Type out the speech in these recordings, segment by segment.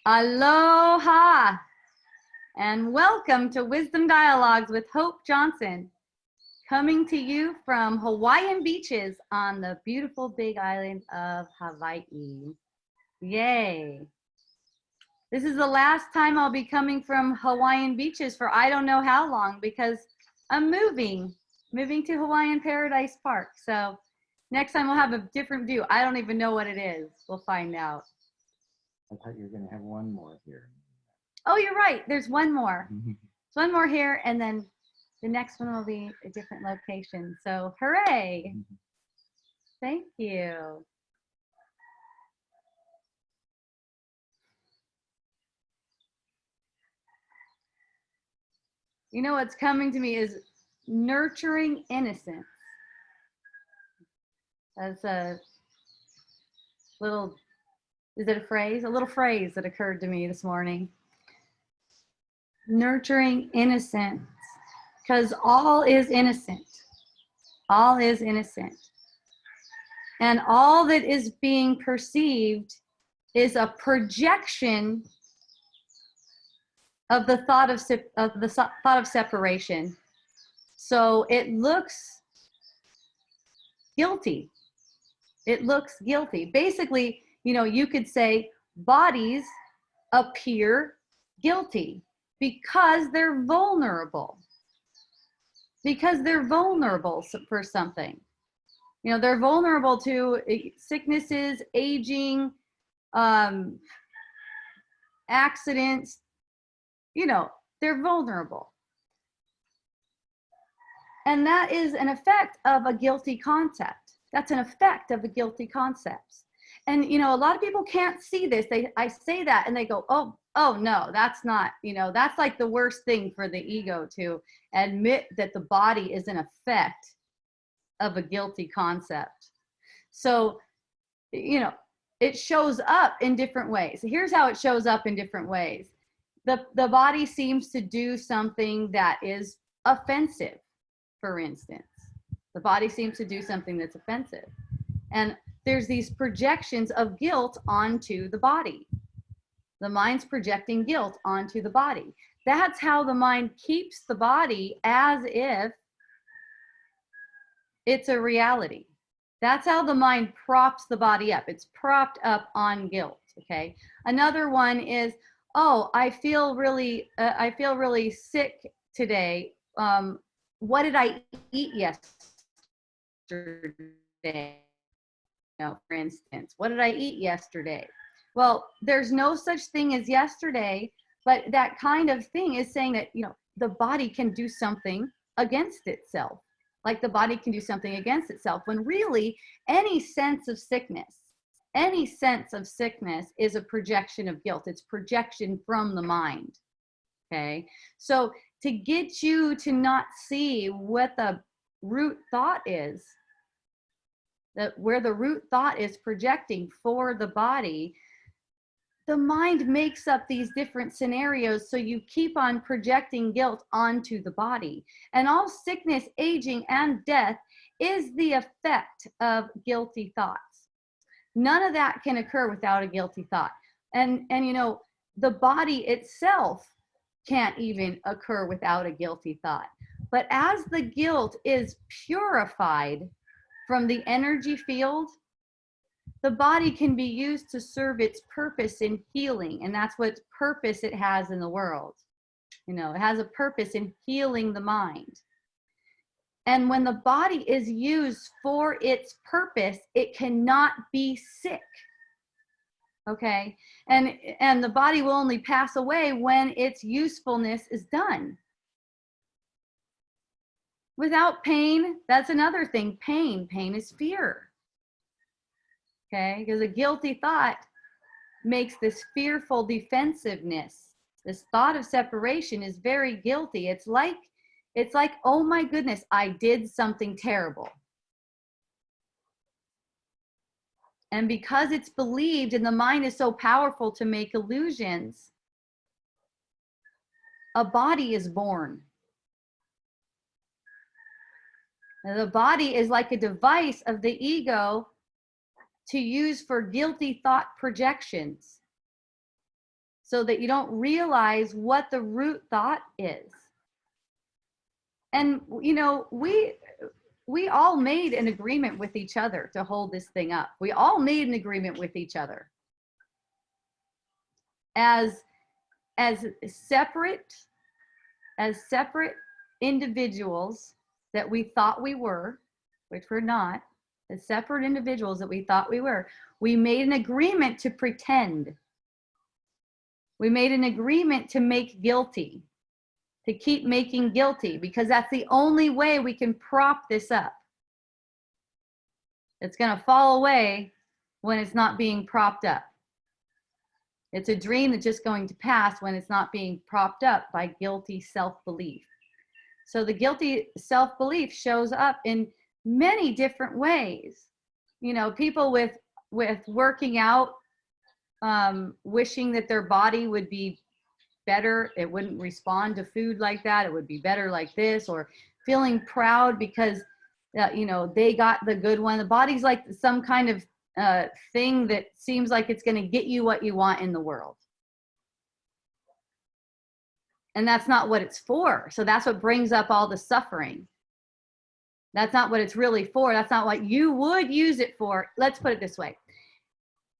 Aloha and welcome to Wisdom Dialogues with Hope Johnson, coming to you from Hawaiian beaches on the beautiful big island of Hawaii. Yay. This is the last time I'll be coming from Hawaiian beaches for I don't know how long because I'm moving to Hawaiian Paradise Park. So next time we'll have a different view. I don't even know what it is. We'll find out. I thought you were going to have one more here. Oh, you're right. There's one more. There's one more here, and then the next one will be a different location. So hooray. Thank you. You know what's coming to me is nurturing innocence. That's a little, is it a phrase? A little phrase that occurred to me this morning. Nurturing innocence, because all is innocent. All is innocent. And all that is being perceived is a projection of the thought of separation. So it looks guilty. It looks guilty. Basically, you know, you could say bodies appear guilty because they're vulnerable. Because they're vulnerable for something. You know, they're vulnerable to sicknesses, aging, accidents. You know, they're vulnerable. And that is an effect of a guilty concept. That's an effect of a guilty concept. And, you know, a lot of people can't see this. I say that and they go, oh no, that's not, you know, that's like the worst thing for the ego, to admit that the body is an effect of a guilty concept. So, you know, it shows up in different ways. Here's how it shows up in different ways. The body seems to do something that is offensive, for instance. The body seems to do something that's offensive. And there's these projections of guilt onto the body. The mind's projecting guilt onto the body. That's how the mind keeps the body as if it's a reality. That's how the mind props the body up. It's propped up on guilt, okay? Another one is, oh, I feel really sick today. What did I eat yesterday? You know, for instance, what did I eat yesterday? Well, there's no such thing as yesterday, but that kind of thing is saying that, you know, the body can do something against itself. Like the body can do something against itself, when really any sense of sickness is a projection of guilt. It's projection from the mind. Okay. So to get you to not see what the root thought is, that where the root thought is projecting for the body, the mind makes up these different scenarios, so you keep on projecting guilt onto the body. And all sickness, aging, and death is the effect of guilty thoughts. None of that can occur without a guilty thought. And you know, the body itself can't even occur without a guilty thought. But as the guilt is purified from the energy field, the body can be used to serve its purpose in healing. And that's what purpose it has in the world. You know, it has a purpose in healing the mind. And when the body is used for its purpose, it cannot be sick. Okay? And the body will only pass away when its usefulness is done. Without pain, that's another thing. Pain is fear. Okay, because a guilty thought makes this fearful defensiveness. This thought of separation is very guilty. It's like, oh my goodness, I did something terrible. And because it's believed, and the mind is so powerful to make illusions, a body is born. Now, the body is like a device of the ego to use for guilty thought projections. so that you don't realize what the root thought is. And, you know, we all made an agreement with each other to hold this thing up. We all made an agreement with each other as separate individuals that we thought we were, which we're not, as separate individuals that we thought we were. We made an agreement to pretend. We made an agreement to make guilty, to keep making guilty, because that's the only way we can prop this up. It's going to fall away when it's not being propped up. It's a dream that's just going to pass when it's not being propped up by guilty self-belief. So the guilty self-belief shows up in many different ways. You know, people with working out, wishing that their body would be better, it wouldn't respond to food like that, it would be better like this, or feeling proud because you know, they got the good one. The body's like some kind of thing that seems like it's going to get you what you want in the world. And that's not what it's for. So that's what brings up all the suffering. That's not what it's really for. That's not what you would use it for. Let's put it this way.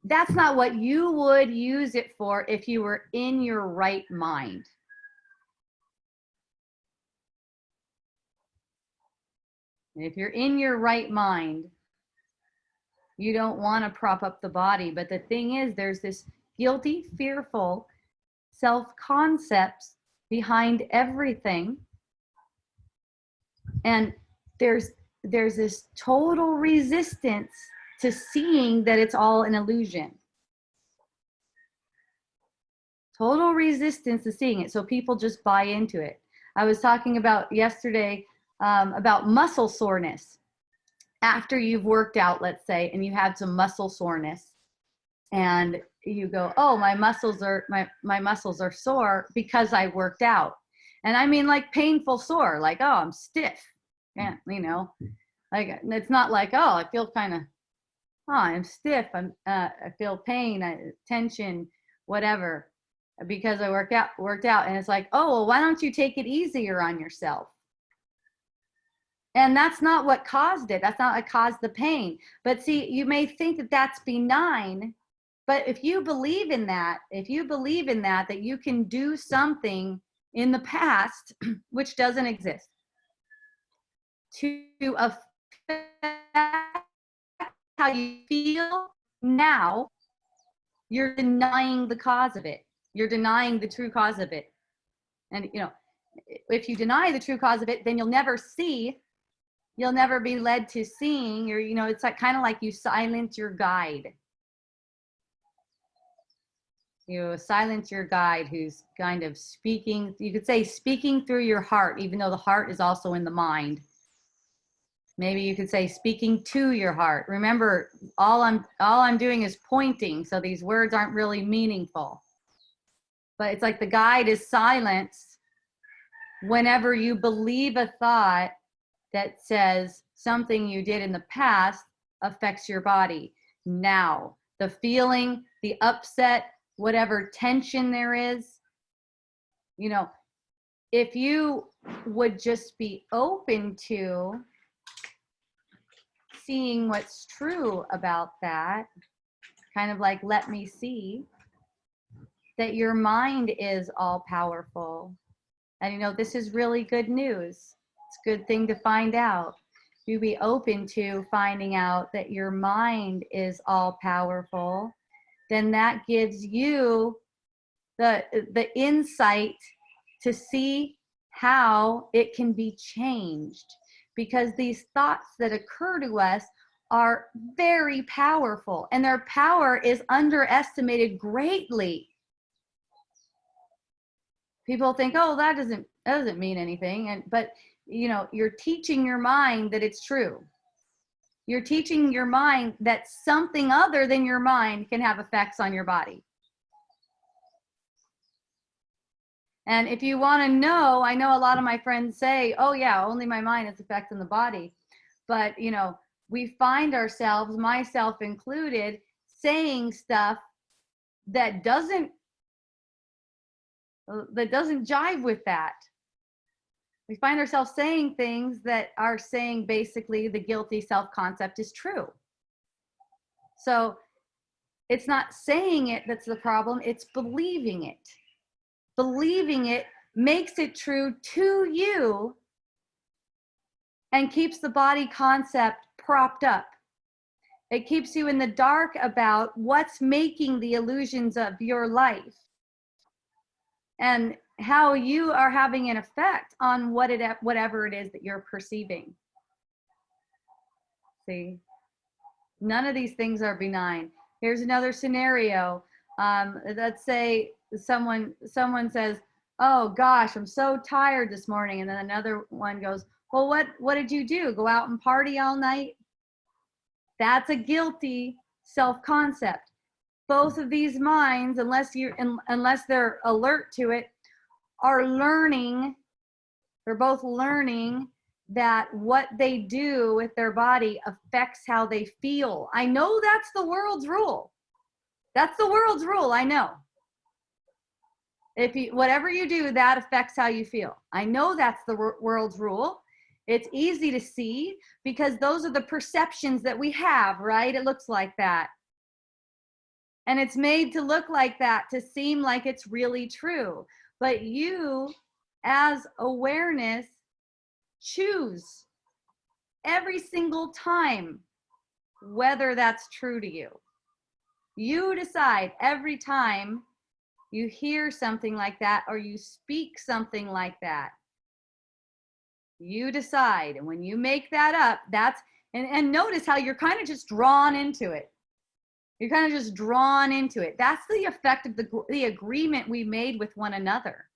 That's not what you would use it for if you were in your right mind. If you're in your right mind, you don't want to prop up the body. But the thing is, there's this guilty, fearful self-concepts behind everything. And there's this total resistance to seeing that it's all an illusion. Total resistance to seeing it. So people just buy into it. I was talking about yesterday about muscle soreness. After you've worked out, let's say, and you had some muscle soreness, and you go, oh, my muscles are sore because I worked out. And I mean like painful sore, like, oh, I'm stiff. Yeah, you know, like it's not like, oh, I feel kind of, oh, I'm stiff. I feel pain, tension, whatever, because I worked out. And it's like, oh, well, why don't you take it easier on yourself? And that's not what caused it. That's not what caused the pain. But see, you may think that that's benign, but if you believe in that, that you can do something in the past, which doesn't exist, to affect how you feel now, you're denying the cause of it. You're denying the true cause of it. And, you know, if you deny the true cause of it, then you'll never be led to seeing, or, you know, it's like kind of like you silence your guide. You silence your guide who's kind of speaking, you could say speaking through your heart, even though the heart is also in the mind. Maybe you could say speaking to your heart. Remember, all I'm doing is pointing, so these words aren't really meaningful. But it's like the guide is silenced whenever you believe a thought that says something you did in the past affects your body now. The feeling, the upset, whatever tension there is, you know, if you would just be open to seeing what's true about that, kind of like, let me see that your mind is all powerful. And, you know, this is really good news. It's a good thing to find out. You be open to finding out that your mind is all powerful, then that gives you the insight to see how it can be changed. Because these thoughts that occur to us are very powerful, and their power is underestimated greatly. People think, oh, that doesn't mean anything, but you know, you're teaching your mind that it's true. You're teaching your mind that something other than your mind can have effects on your body. And if you want to know, I know a lot of my friends say, oh yeah, only my mind is affecting the body. But, you know, we find ourselves, myself included, saying stuff that doesn't that doesn't jive with that. We find ourselves saying things that are saying basically the guilty self-concept is true. So it's not saying it that's the problem, it's believing it. Believing it makes it true to you and keeps the body concept propped up. It keeps you in the dark about what's making the illusions of your life and how you are having an effect on whatever it is that you're perceiving. See, none of these things are benign. Here's another scenario. Let's say someone says, "Oh gosh, I'm so tired this morning," and then another one goes, "Well, what did you do? Go out and party all night?" That's a guilty self-concept. Both of these minds, unless they're alert to it, are learning. They're both learning that what they do with their body affects how they feel. I know that's the world's rule. That's the world's rule, I know. Whatever you do, that affects how you feel. I know that's the world's rule. It's easy to see because those are the perceptions that we have, right? It looks like that. And it's made to look like that to seem like it's really true. But you, as awareness, choose every single time whether that's true to you. You decide every time you hear something like that or you speak something like that. You decide. And when you make that up, and notice how you're kind of just drawn into it. You're kind of just drawn into it. That's the effect of the agreement we made with one another.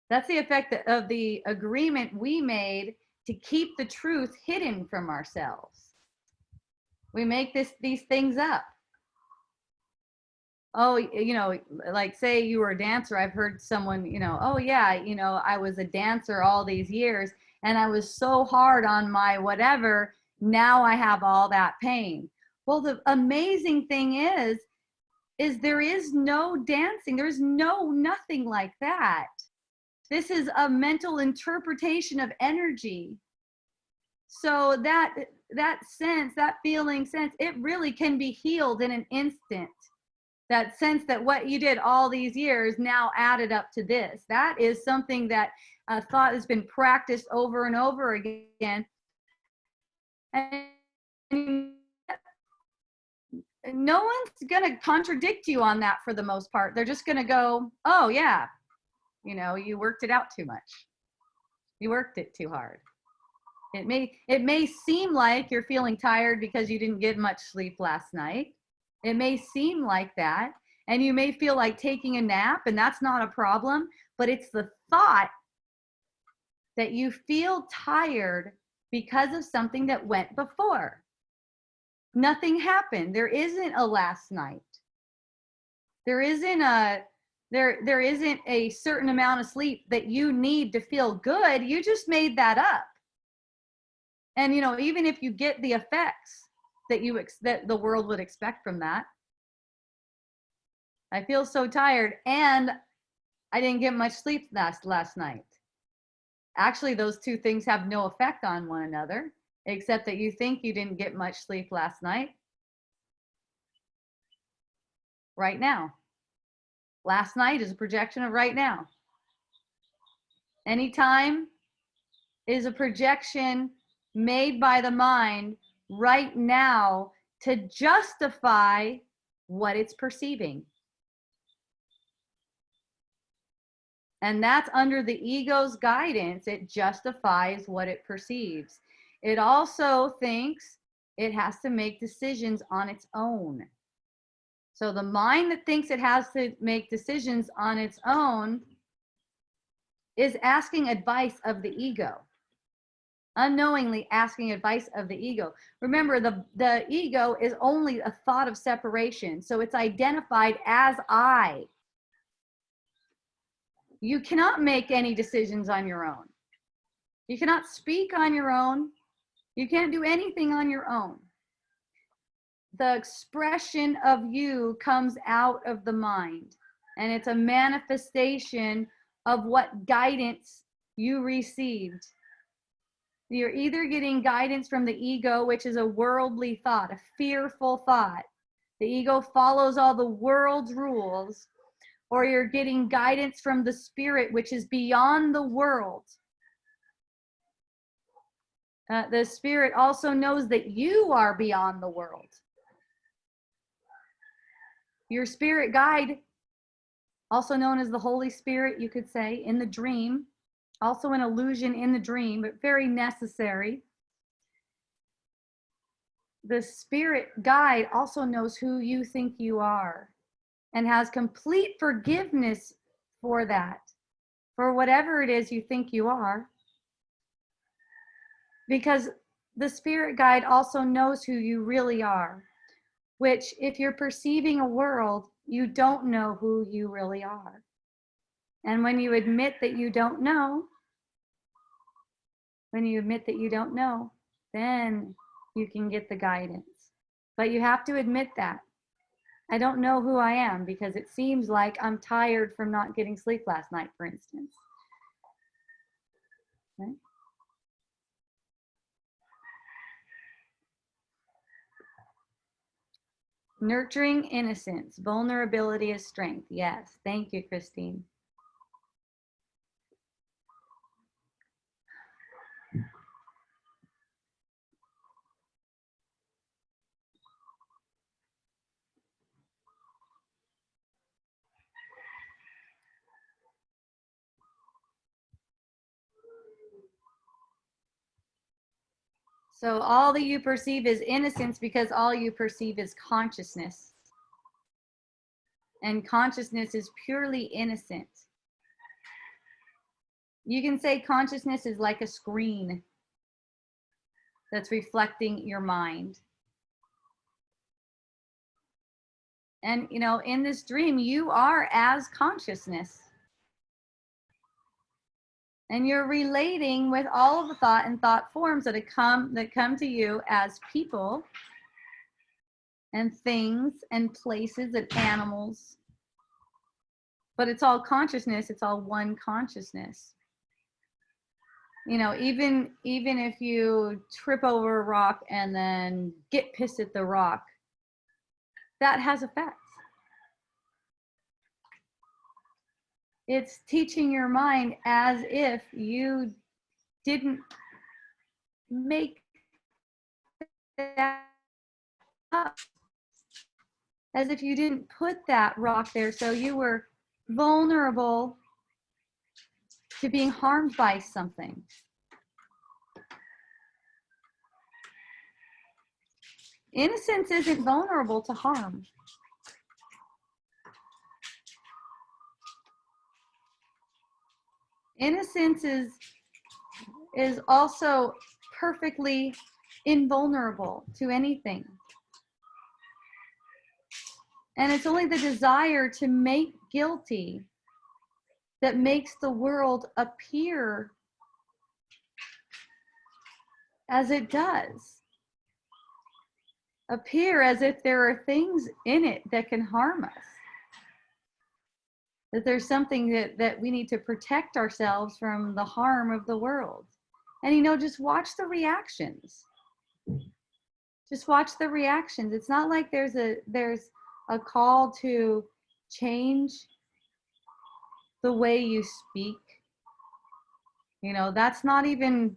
That's the effect of the agreement we made to keep the truth hidden from ourselves. We make these things up. Oh, like say you were a dancer. I've heard someone, oh yeah, I was a dancer all these years and I was so hard on my whatever. Now I have all that pain. Well, the amazing thing is there is no dancing. There's nothing like that. This is a mental interpretation of energy. So that sense, that feeling sense, it really can be healed in an instant. That sense that what you did all these years now added up to this. That is something that thought has been practiced over and over again. And no one's going to contradict you on that for the most part. They're just going to go, oh yeah, you worked it out too much. You worked it too hard. It may seem like you're feeling tired because you didn't get much sleep last night. It may seem like that, and you may feel like taking a nap, and that's not a problem, but it's the thought that you feel tired because of something that went before. Nothing happened. There isn't a last night. There isn't a certain amount of sleep that you need to feel good. You just made that up. And even if you get the effects that the world would expect from that. I feel so tired and I didn't get much sleep last night. Actually, those two things have no effect on one another, except that you think you didn't get much sleep last night. Right now. Last night is a projection of right now. Anytime is a projection made by the mind right now to justify what it's perceiving. And that's under the ego's guidance. It justifies what it perceives. It also thinks it has to make decisions on its own. So the mind that thinks it has to make decisions on its own is asking advice of the ego. Unknowingly asking advice of the ego. Remember, the ego is only a thought of separation. So it's identified as I. You cannot make any decisions on your own. You cannot speak on your own. You can't do anything on your own. The expression of you comes out of the mind. And it's a manifestation of what guidance you received. You're either getting guidance from the ego, which is a worldly thought, a fearful thought. The ego follows all the world's rules, or you're getting guidance from the spirit, which is beyond the world. The spirit also knows that you are beyond the world. Your spirit guide, also known as the Holy Spirit, you could say, in the dream, also an illusion in the dream, but very necessary. The spirit guide also knows who you think you are and has complete forgiveness for that, for whatever it is you think you are. Because the spirit guide also knows who you really are, which if you're perceiving a world, you don't know who you really are. And when you admit that you don't know, then you can get the guidance. But you have to admit that. I don't know who I am because it seems like I'm tired from not getting sleep last night, for instance. Okay? Nurturing innocence, vulnerability is strength. Yes, thank you, Christine. So all that you perceive is innocence because all you perceive is consciousness. And consciousness is purely innocent. You can say consciousness is like a screen that's reflecting your mind. And, you know, in this dream, you are as consciousness. And you're relating with all of the thought and thought forms that come to you as people and things and places and animals. But it's all consciousness. It's all one consciousness. You know, even if you trip over a rock and then get pissed at the rock, that has effects. It's teaching your mind as if you didn't make that up, as if you didn't put that rock there, so you were vulnerable to being harmed by something. Innocence isn't vulnerable to harm. Innocence is also perfectly invulnerable to anything. And it's only the desire to make guilty that makes the world appear as it does. Appear as if there are things in it that can harm us. That there's something that we need to protect ourselves from the harm of the world. And, you know, just watch the reactions. Just watch the reactions. It's not like there's a call to change the way you speak. You know, that's not even,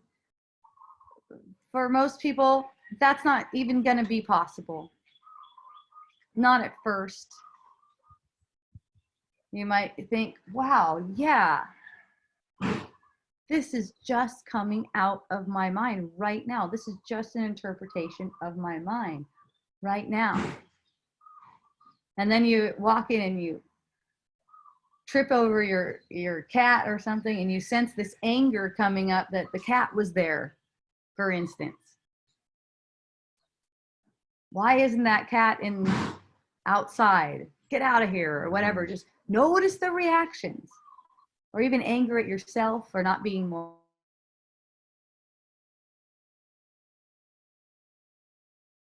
for most people, that's not even going to be possible. Not at first. You might think, wow, yeah, this is just coming out of my mind right now. This is just an interpretation of my mind right now. And then you walk in and you trip over your cat or something, and you sense this anger coming up that the cat was there, for instance. Why isn't that cat outside? Get out of here, or whatever. Just notice the reactions, or even anger at yourself for not being more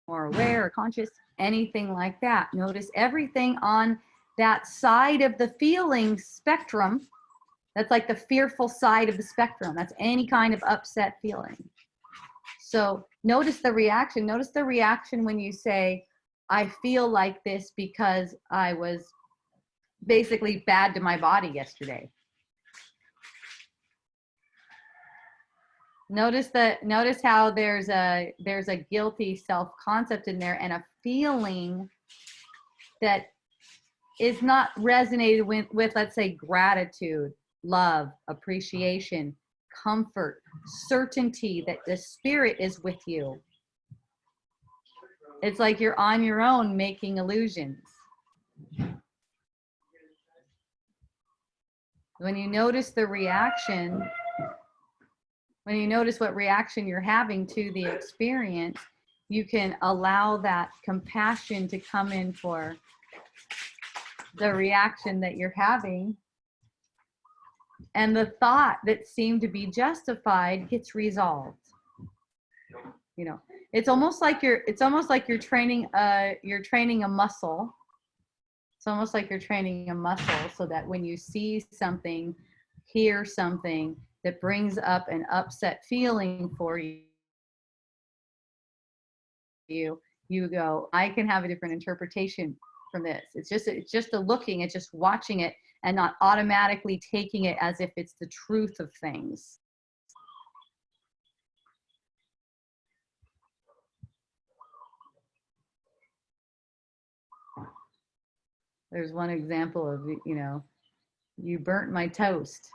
aware or conscious, anything like that. Notice everything on that side of the feeling spectrum, that's like the fearful side of the spectrum. That's any kind of upset feeling. So notice the reaction. Notice the reaction when you say, I feel like this because I was basically bad to my body yesterday. Notice how there's a guilty self-concept in there and a feeling that is not resonated with, let's say, gratitude, love, appreciation, comfort, certainty that the spirit is with you. It's like you're on your own making illusions. When you notice the reaction, when you notice what reaction you're having to the experience, you can allow that compassion to come in for the reaction that you're having, and the thought that seemed to be justified gets resolved. You know, it's almost like you're training a muscle. It's almost like you're training a muscle so that when you see something, hear something that brings up an upset feeling for you go, I can have a different interpretation from this. It's just a looking, it's just watching it and not automatically taking it as if it's the truth of things. There's one example of, you burnt my toast.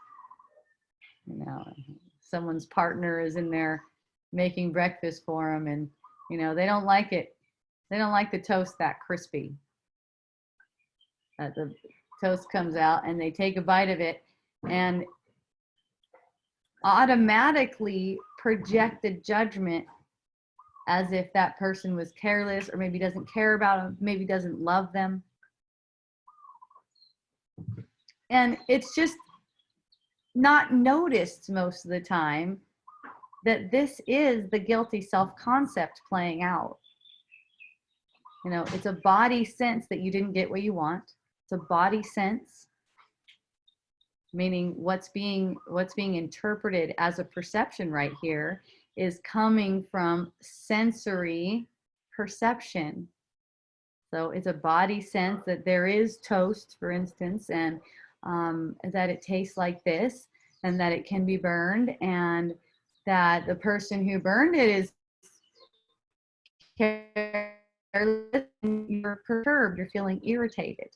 Someone's partner is in there making breakfast for them, and they don't like it. They don't like the toast that crispy. The toast comes out and they take a bite of it and automatically project a judgment as if that person was careless or maybe doesn't care about them, maybe doesn't love them. And it's just not noticed most of the time that this is the guilty self-concept playing out. It's a body sense that you didn't get what you want. It's a body sense, meaning what's being interpreted as a perception right here is coming from sensory perception. So it's a body sense that there is toast, for instance, and that it tastes like this, and that it can be burned, and that the person who burned it is careless, and you're perturbed, you're feeling irritated.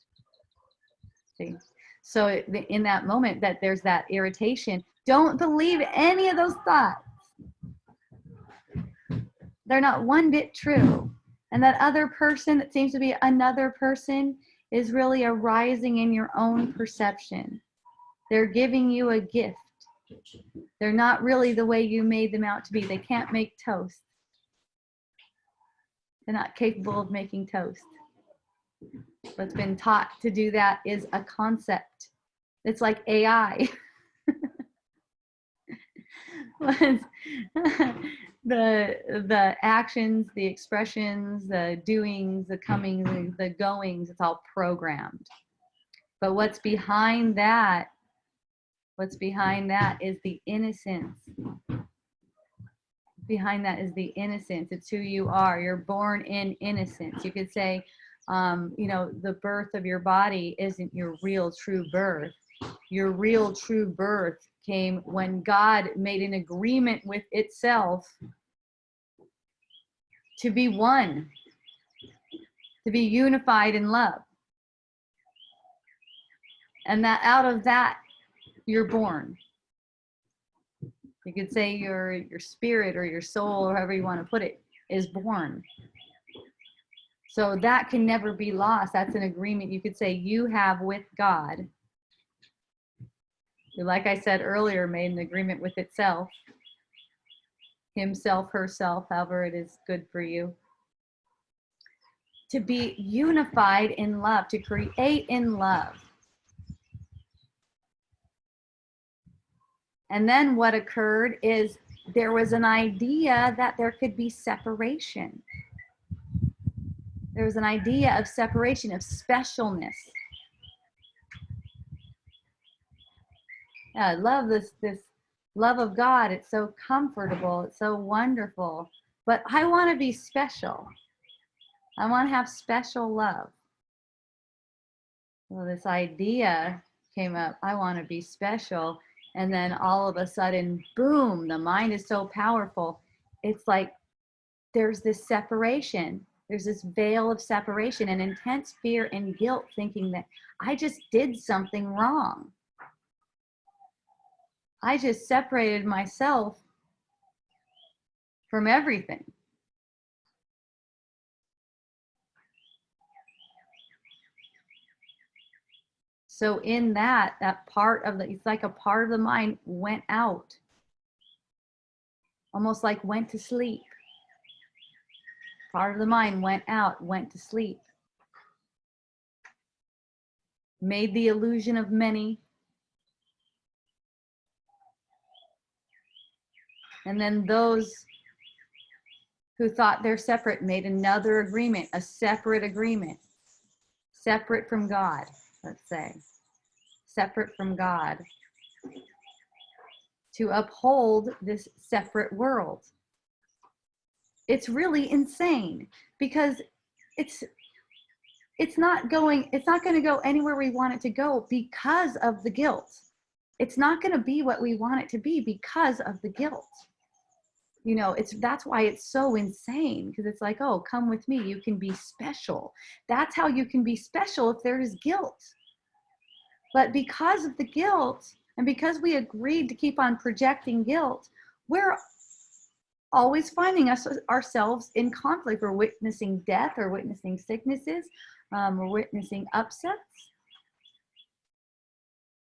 See? So in that moment that there's that irritation, don't believe any of those thoughts. They're not one bit true. And that other person that seems to be another person is really arising in your own perception. They're giving you a gift. They're not really the way you made them out to be. They can't make toast. They're not capable of making toast. What's been taught to do that is a concept. It's like AI. The actions, the expressions, the doings, the comings, the goings, it's all programmed. But what's behind that is the innocence. Behind that is the innocence. It's who you are. You're born in innocence. You could say, the birth of your body isn't your real true birth. Your real true birth came when God made an agreement with itself to be one, to be unified in love. And that out of that, you're born. You could say your spirit or your soul, or however you want to put it, is born. So that can never be lost. That's an agreement you could say you have with God. Like I said earlier, made an agreement with itself, himself, herself, however it is good for you. To be unified in love, to create in love. And then what occurred is there was an idea that there could be separation. There was an idea of separation, of specialness. Yeah, I love this love of God. It's so comfortable. It's so wonderful. But I want to be special. I want to have special love. Well, this idea came up. I want to be special. And then all of a sudden, boom, the mind is so powerful. It's like there's this separation. There's this veil of separation and intense fear and guilt, thinking that I just did something wrong. I just separated myself from everything. So in that part of the, it's like a part of the mind went out, almost like went to sleep. Part of the mind went out, went to sleep. Made the illusion of many. And then those who thought they're separate made another agreement, a separate agreement, separate from God, let's say, separate from God, to uphold this separate world. It's really insane because it's not going to go anywhere we want it to go because of the guilt. It's not going to be what we want it to be because of the guilt. You know, that's why it's so insane, because it's like, oh, come with me, you can be special. That's how you can be special, if there is guilt. But because of the guilt, and because we agreed to keep on projecting guilt, we're always finding ourselves in conflict. We're witnessing death, or witnessing sicknesses, we're witnessing upsets.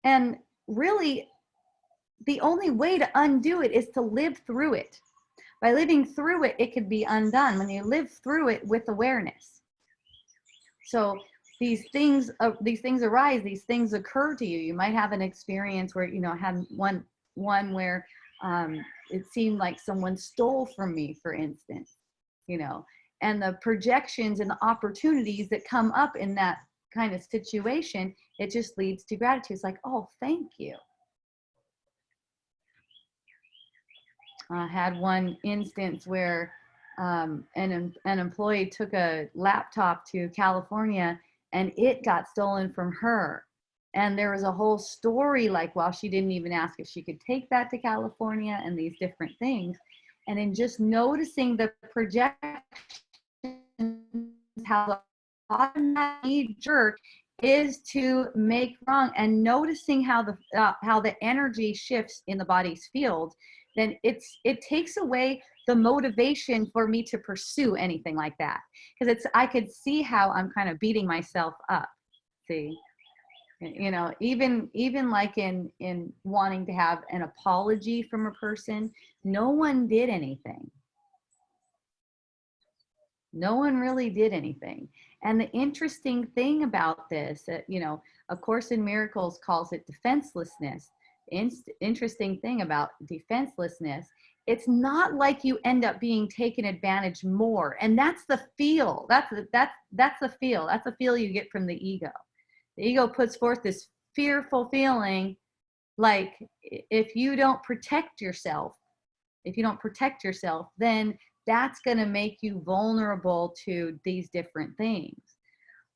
And really, the only way to undo it is to live through it. By living through it, it could be undone when you live through it with awareness. So these things arise, these things occur to you. You might have an experience where, you know, had one where it seemed like someone stole from me, for instance, you know, and the projections and the opportunities that come up in that kind of situation, it just leads to gratitude. It's like, oh, thank you. I had one instance where an employee took a laptop to California and it got stolen from her. And there was a whole story, like, well, she didn't even ask if she could take that to California, and these different things. And in just noticing the projection, how the automatic jerk is to make wrong, and noticing how the energy shifts in the body's field, then it takes away the motivation for me to pursue anything like that, because I could see how I'm kind of beating myself up. See, you know, even like in wanting to have an apology from a person, no one did anything. No one really did anything. And the interesting thing about this, you know, A Course in Miracles calls it defenselessness. Interesting thing about defenselessness, it's not like you end up being taken advantage more. And that's the feel. That's the feel. That's the feel you get from the ego. The ego puts forth this fearful feeling, like if you don't protect yourself, then that's going to make you vulnerable to these different things.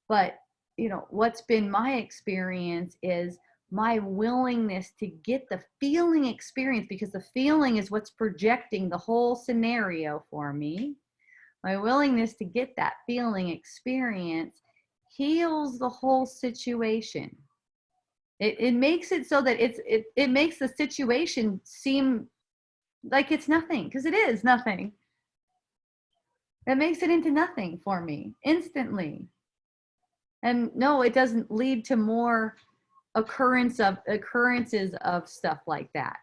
But, you know, what's been my experience is my willingness to get the feeling experience, because the feeling is what's projecting the whole scenario for me. My willingness to get that feeling experience heals the whole situation. It makes it so that it makes the situation seem like it's nothing, because it is nothing. It makes it into nothing for me instantly. And no, it doesn't lead to more occurrences of stuff like that.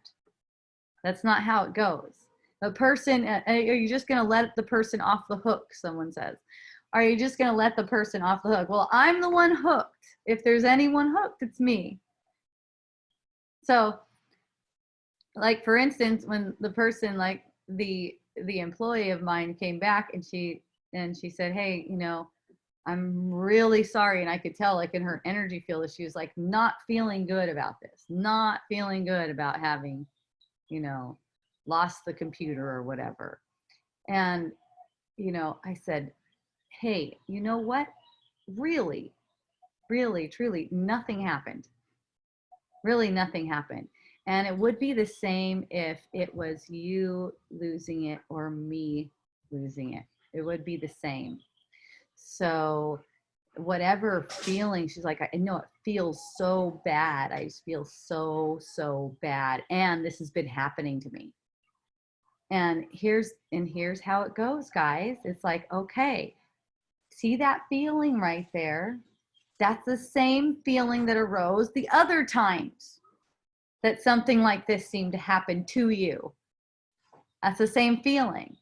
That's not how it goes. A person, are you just going to let the person off the hook? Someone says, are you just going to let the person off the hook? Well, I'm the one hooked. If there's anyone hooked, it's me. So, like, for instance, when the person, like the employee of mine, came back and she said, hey, you know, I'm really sorry. And I could tell, like, in her energy field, that she was like not feeling good about this, not feeling good about having, you know, lost the computer or whatever. And, you know, I said, hey, you know what? Really, really, truly, nothing happened. Really, nothing happened. And it would be the same if it was you losing it or me losing it. It would be the same. So, whatever feeling, she's like, I know it feels so bad. I just feel so, so bad. And this has been happening to me. And here's how it goes, guys. It's like, okay, see that feeling right there? That's the same feeling that arose the other times that something like this seemed to happen to you. That's the same feeling.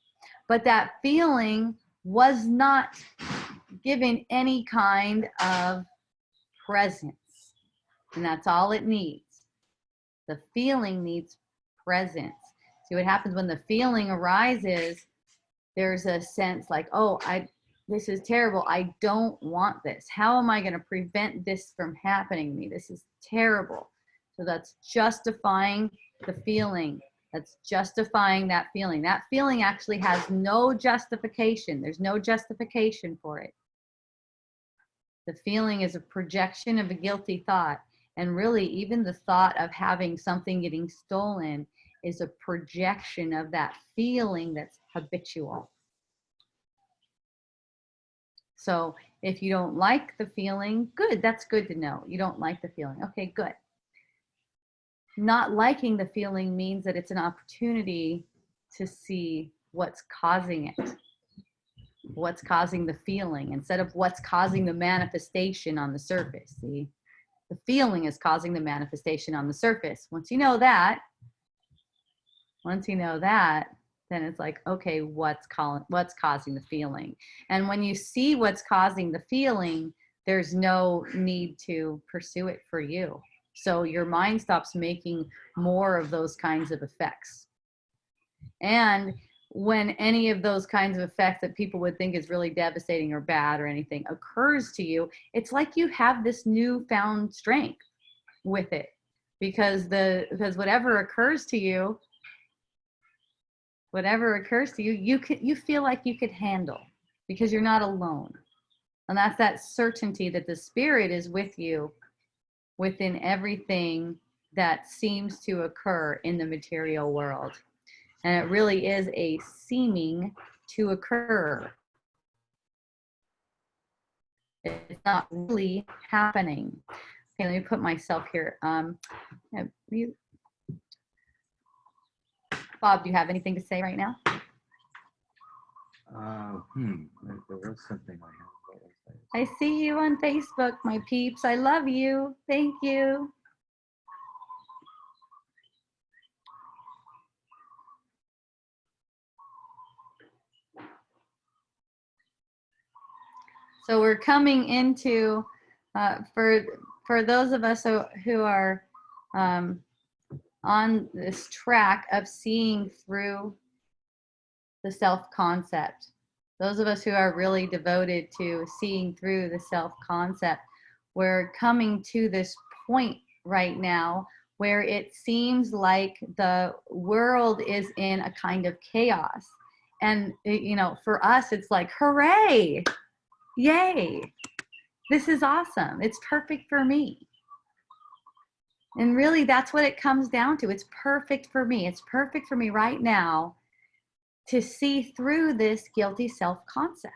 But that feeling was not given any kind of presence. And that's all it needs. The feeling needs presence. See what happens when the feeling arises, there's a sense like, oh, this is terrible. I don't want this. How am I going to prevent this from happening to me? This is terrible. So that's justifying the feeling. That's justifying that feeling. That feeling actually has no justification. There's no justification for it. The feeling is a projection of a guilty thought. And really, even the thought of having something getting stolen is a projection of that feeling that's habitual. So if you don't like the feeling, good, that's good to know. You don't like the feeling. Okay, good. Not liking the feeling means that it's an opportunity to see what's causing it, what's causing the feeling, instead of what's causing the manifestation on the surface. See, the feeling is causing the manifestation on the surface. Once you know that, then it's like, okay, what's causing the feeling? And when you see what's causing the feeling, there's no need to pursue it for you. So your mind stops making more of those kinds of effects. And when any of those kinds of effects that people would think is really devastating or bad or anything occurs to you, it's like you have this newfound strength with it, because whatever occurs to you, you feel like you could handle, because you're not alone. And that's that certainty that the spirit is with you within everything that seems to occur in the material world. And it really is a seeming to occur. It's not really happening. Okay, let me put myself here. Bob, do you have anything to say right now? There was something I had. What was that? I see you on Facebook, my peeps. I love you. Thank you. So we're coming into, for those of us who are on this track of seeing through the self-concept, those of us who are really devoted to seeing through the self-concept, we're coming to this point right now where it seems like the world is in a kind of chaos. And, you know, for us, it's like, hooray, yay, this is awesome. It's perfect for me. And really, that's what it comes down to. It's perfect for me. It's perfect for me right now to see through this guilty self-concept.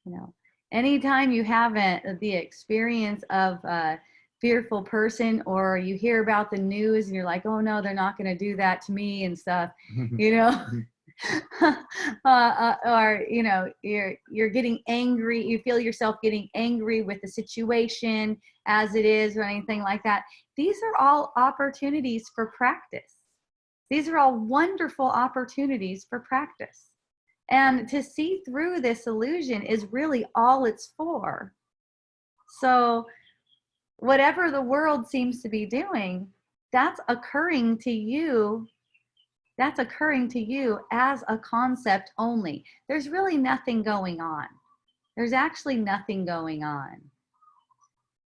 You know, anytime you have the experience of a fearful person, or you hear about the news and you're like, oh no, they're not going to do that to me and stuff, you know, or, you know, you're getting angry, you feel yourself getting angry with the situation as it is or anything like that. These are all opportunities for practice. These are all wonderful opportunities for practice. And to see through this illusion is really all it's for. So whatever the world seems to be doing, that's occurring to you. That's occurring to you as a concept only. There's really nothing going on. There's actually nothing going on.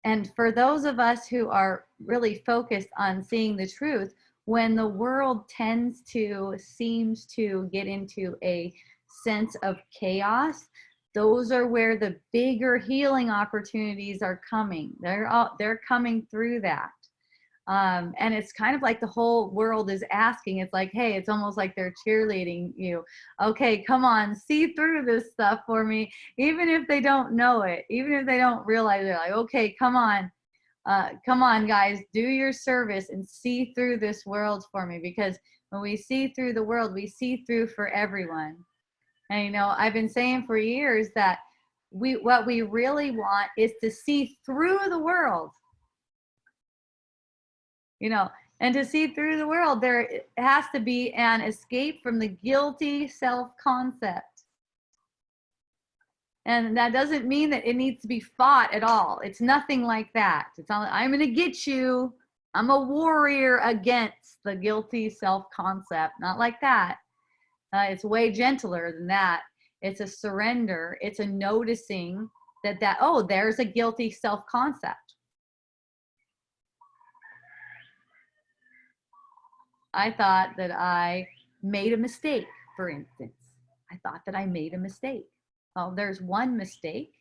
And for those of us who are really focused on seeing the truth, when the world seems to get into a sense of chaos, those are where the bigger healing opportunities are coming. They're coming through that. And it's kind of like the whole world is asking. It's like, hey, it's almost like they're cheerleading you. Okay, come on, see through this stuff for me. Even if they don't know it, even if they don't realize, they're like, okay, come on, guys, do your service and see through this world for me. Because when we see through the world, we see through for everyone. And you know, I've been saying for years that what we really want is to see through the world. You know, and to see through the world, there has to be an escape from the guilty self-concept. And that doesn't mean that it needs to be fought at all. It's nothing like that. It's not, I'm going to get you. I'm a warrior against the guilty self-concept. Not like that. It's way gentler than that. It's a surrender. It's a noticing that, oh, there's a guilty self-concept. I thought that I made a mistake, for instance. I thought that I made a mistake. Well, there's one mistake,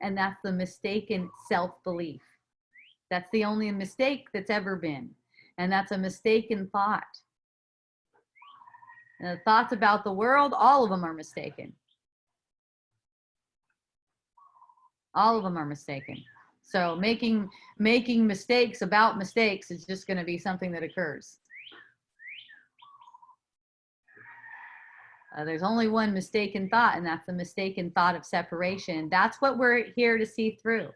and that's the mistaken self-belief. That's the only mistake that's ever been. And that's a mistaken thought. And the thoughts about the world, all of them are mistaken. All of them are mistaken. So making mistakes about mistakes is just going to be something that occurs. There's only one mistaken thought, and that's the mistaken thought of separation. That's what we're here to see through.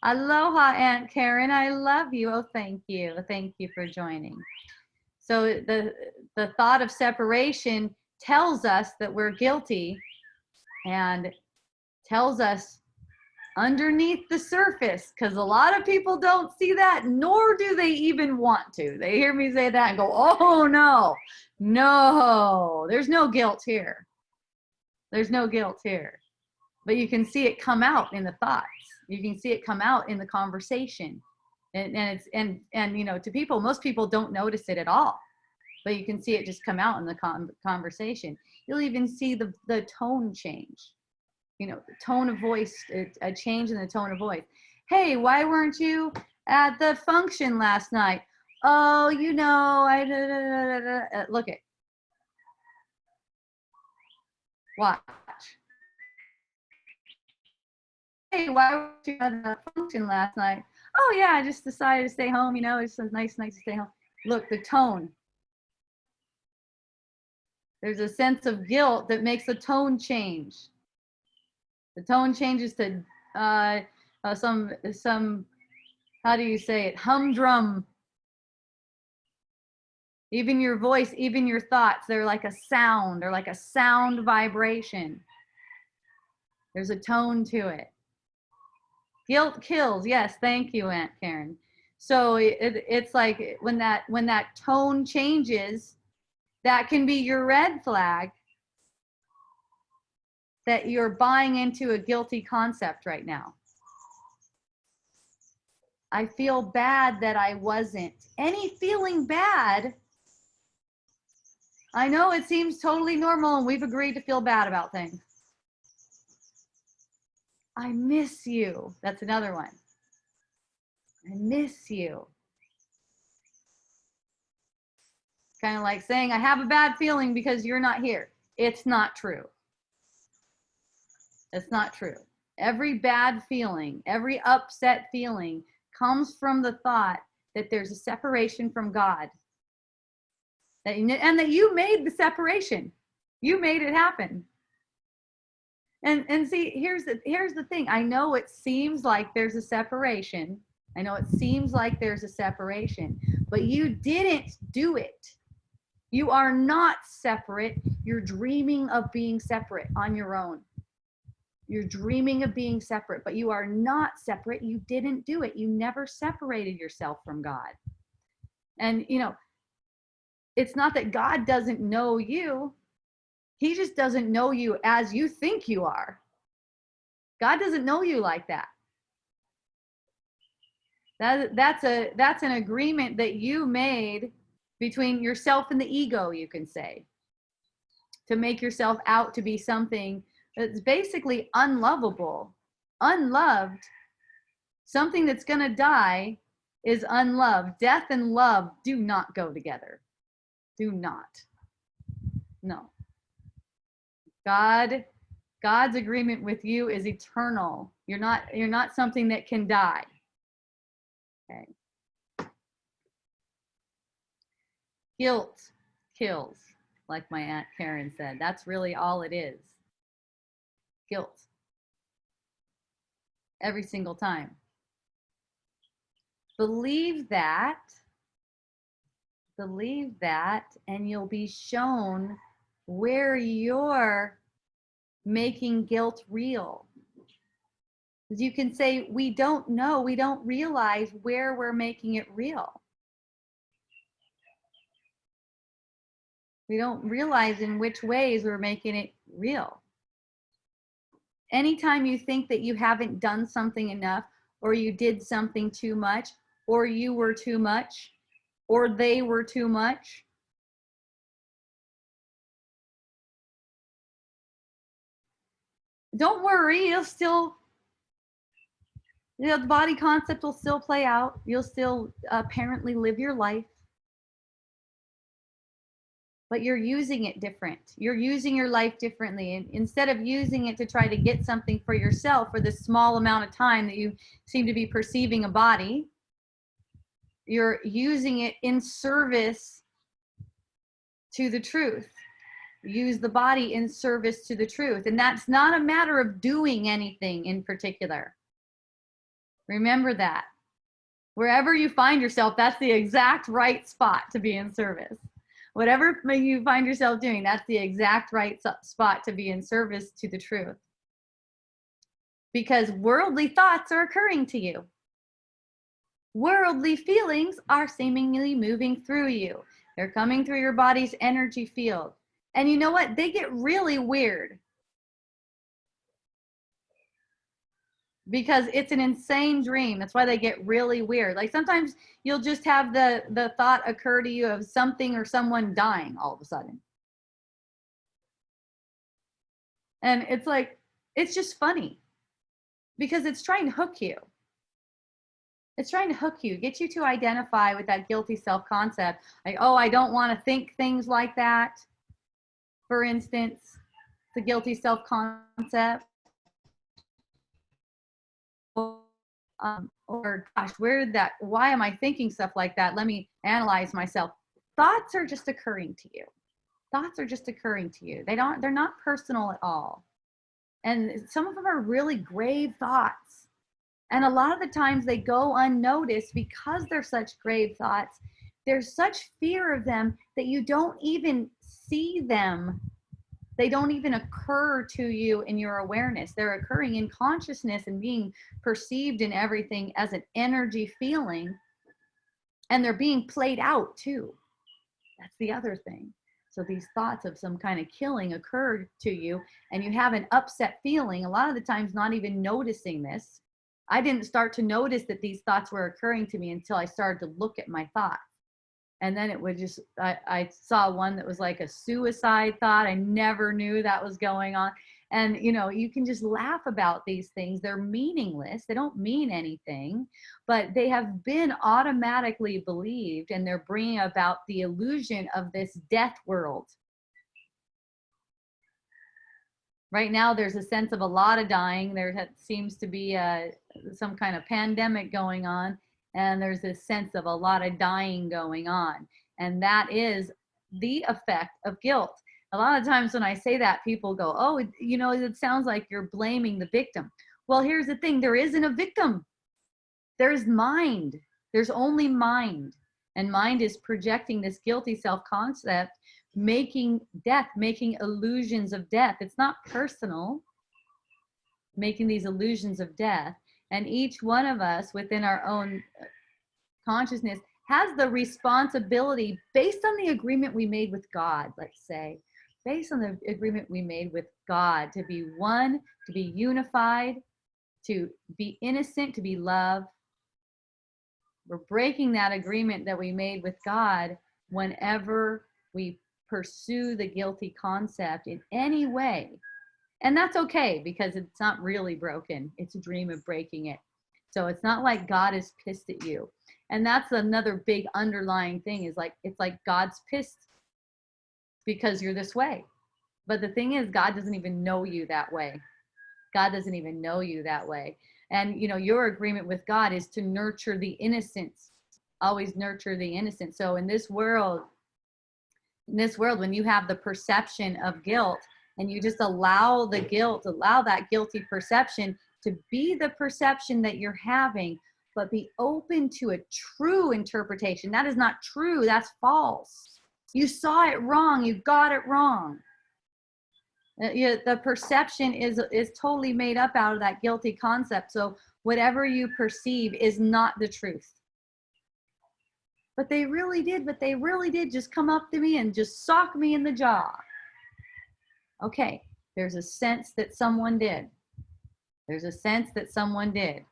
Aloha, Aunt Karen. I love you. Oh, thank you. Thank you for joining. So the thought of separation tells us that we're guilty and tells us underneath the surface, because a lot of people don't see that, nor do they even want to. They hear me say that and go, oh no, there's no guilt here. There's no guilt here. But you can see it come out in the thoughts. You can see it come out in the conversation. And you know, to people, most people don't notice it at all, but you can see it just come out in the conversation. You'll even see the tone change. You know, the tone of voice, a change in the tone of voice. Hey, why weren't you at the function last night? Oh, you know, look it. Watch. Hey, why weren't you at the function last night? Oh yeah, I just decided to stay home. You know, it's so nice to stay home. Look, the tone. There's a sense of guilt that makes the tone change. The tone changes to some, how do you say it, humdrum. Even your voice, even your thoughts, they're like a sound, or like a sound vibration. There's a tone to it. Guilt kills. Yes, thank you, Aunt Karen. So it's like when that tone changes, that can be your red flag that you're buying into a guilty concept right now. I feel bad that I wasn't. Any feeling bad, I know it seems totally normal, and we've agreed to feel bad about things. I miss you. That's another one. I miss you. Kind of like saying, I have a bad feeling because you're not here. It's not true. It's not true. Every bad feeling, every upset feeling comes from the thought that there's a separation from God. And that you made the separation. You made it happen. And see, here's the thing. I know it seems like there's a separation. I know it seems like there's a separation, but you didn't do it. You are not separate. You're dreaming of being separate on your own. You're dreaming of being separate, but you are not separate. You didn't do it. You never separated yourself from God. And, you know, it's not that God doesn't know you. He just doesn't know you as you think you are. God doesn't know you like that. That's an agreement that you made between yourself and the ego, you can say, to make yourself out to be something that's basically unlovable. Unloved, something that's going to die is unloved. Death and love do not go together. Do not. No. God's agreement with you is eternal. You're not something that can die. Okay. Guilt kills, like my Aunt Karen said. That's really all it is. Guilt. Every single time. Believe that, and you'll be shown where you're making guilt real. Because you can say, we don't know, we don't realize where we're making it real. We don't realize in which ways we're making it real. Anytime you think that you haven't done something enough, or you did something too much, or you were too much, or they were too much, don't worry, the body concept will still play out. You'll still apparently live your life. But you're using it different. You're using your life differently. And instead of using it to try to get something for yourself for the small amount of time that you seem to be perceiving a body, you're using it in service to the truth. Use the body in service to the truth. And that's not a matter of doing anything in particular. Remember that. Wherever you find yourself, that's the exact right spot to be in service. Whatever you find yourself doing, that's the exact right spot to be in service to the truth. Because worldly thoughts are occurring to you. Worldly feelings are seemingly moving through you. They're coming through your body's energy field. And you know what? They get really weird. Because it's an insane dream. That's why they get really weird. Like sometimes you'll just have the thought occur to you of something or someone dying all of a sudden. And it's like, it's just funny because it's trying to hook you. It's trying to hook you, get you to identify with that guilty self-concept. Like, oh, I don't want to think things like that. For instance, the guilty self-concept. Or gosh, why am I thinking stuff like that? Let me analyze myself. Thoughts are just occurring to you. Thoughts are just occurring to you. They're not personal at all. And some of them are really grave thoughts. And a lot of the times they go unnoticed because they're such grave thoughts. There's such fear of them that you don't even see them. They don't even occur to you in your awareness. They're occurring in consciousness and being perceived in everything as an energy feeling. And they're being played out too. That's the other thing. So these thoughts of some kind of killing occurred to you and you have an upset feeling, a lot of the times not even noticing this. I didn't start to notice that these thoughts were occurring to me until I started to look at my thoughts. And then it would just, I saw one that was like a suicide thought. I never knew that was going on. And, you know, you can just laugh about these things. They're meaningless. They don't mean anything, but they have been automatically believed and they're bringing about the illusion of this death world. Right now, there's a sense of a lot of dying. There seems to be some kind of pandemic going on. And there's this sense of a lot of dying going on. And that is the effect of guilt. A lot of times when I say that, people go, oh, you know, it sounds like you're blaming the victim. Well, here's the thing. There isn't a victim. There's mind. There's only mind. And mind is projecting this guilty self-concept, making death, making illusions of death. It's not personal, making these illusions of death. And each one of us within our own consciousness has the responsibility based on the agreement we made with God, let's say, based on the agreement we made with God to be one, to be unified, to be innocent, to be love. We're breaking that agreement that we made with God whenever we pursue the guilty concept in any way. And that's okay, because it's not really broken. It's a dream of breaking it. So it's not like God is pissed at you. And that's another big underlying thing, is like, it's like God's pissed because you're this way. But the thing is, God doesn't even know you that way. God doesn't even know you that way. And, you know, your agreement with God is to nurture the innocence. Always nurture the innocence. So in this world, when you have the perception of guilt, and you just allow the guilt, allow that guilty perception to be the perception that you're having, but be open to a true interpretation. That is not true. That's false. You saw it wrong. You got it wrong. The perception is totally made up out of that guilty concept. So whatever you perceive is not the truth. But they really did just come up to me and just sock me in the jaw. Okay, there's a sense that someone did. There's a sense that someone did.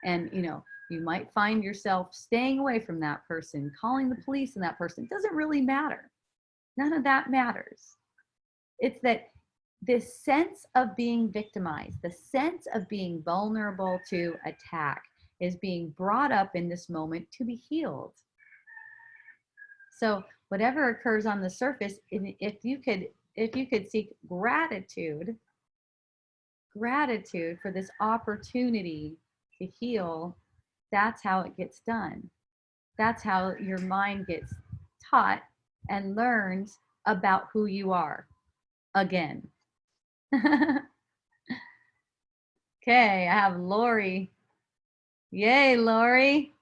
And, you know, you might find yourself staying away from that person, calling the police on that person. It doesn't really matter. None of that matters. It's that this sense of being victimized, the sense of being vulnerable to attack, is being brought up in this moment to be healed. So whatever occurs on the surface, if you could seek gratitude for this opportunity to heal, that's how it gets done. That's how your mind gets taught and learns about who you are again. Okay, I have Lori. Yay, Lori.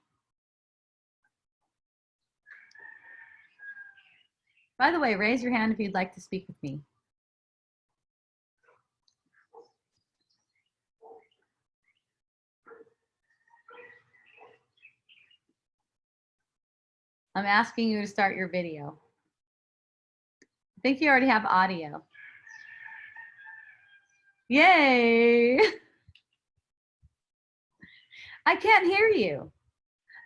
By the way, raise your hand if you'd like to speak with me. I'm asking you to start your video. I think you already have audio. Yay! I can't hear you.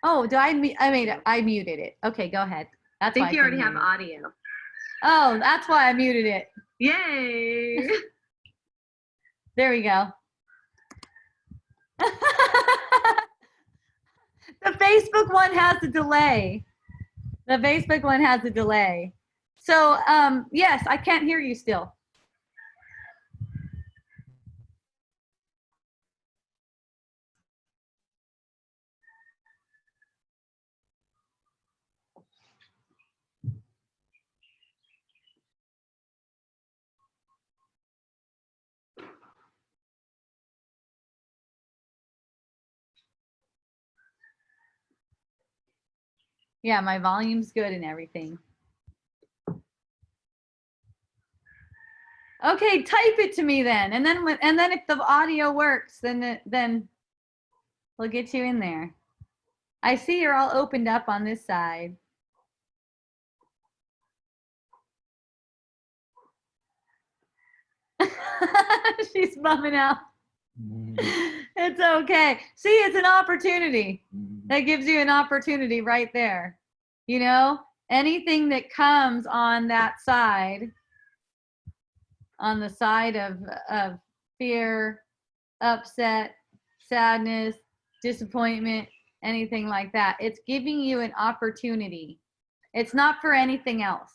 Oh, I muted it. Okay, go ahead. That's why I think you already have audio. Oh, that's why I muted it. Yay! There we go. The Facebook one has a delay. The Facebook one has a delay. So, yes, I can't hear you still. Yeah, my volume's good and everything. Okay, type it to me then, and then if the audio works, then we'll get you in there. I see you're all opened up on this side. She's bumming out. It's okay. See, it's an opportunity. That gives you an opportunity right there. You know, anything that comes on that side, on the side of fear, upset, sadness, disappointment, anything like that, it's giving you an opportunity. It's not for anything else.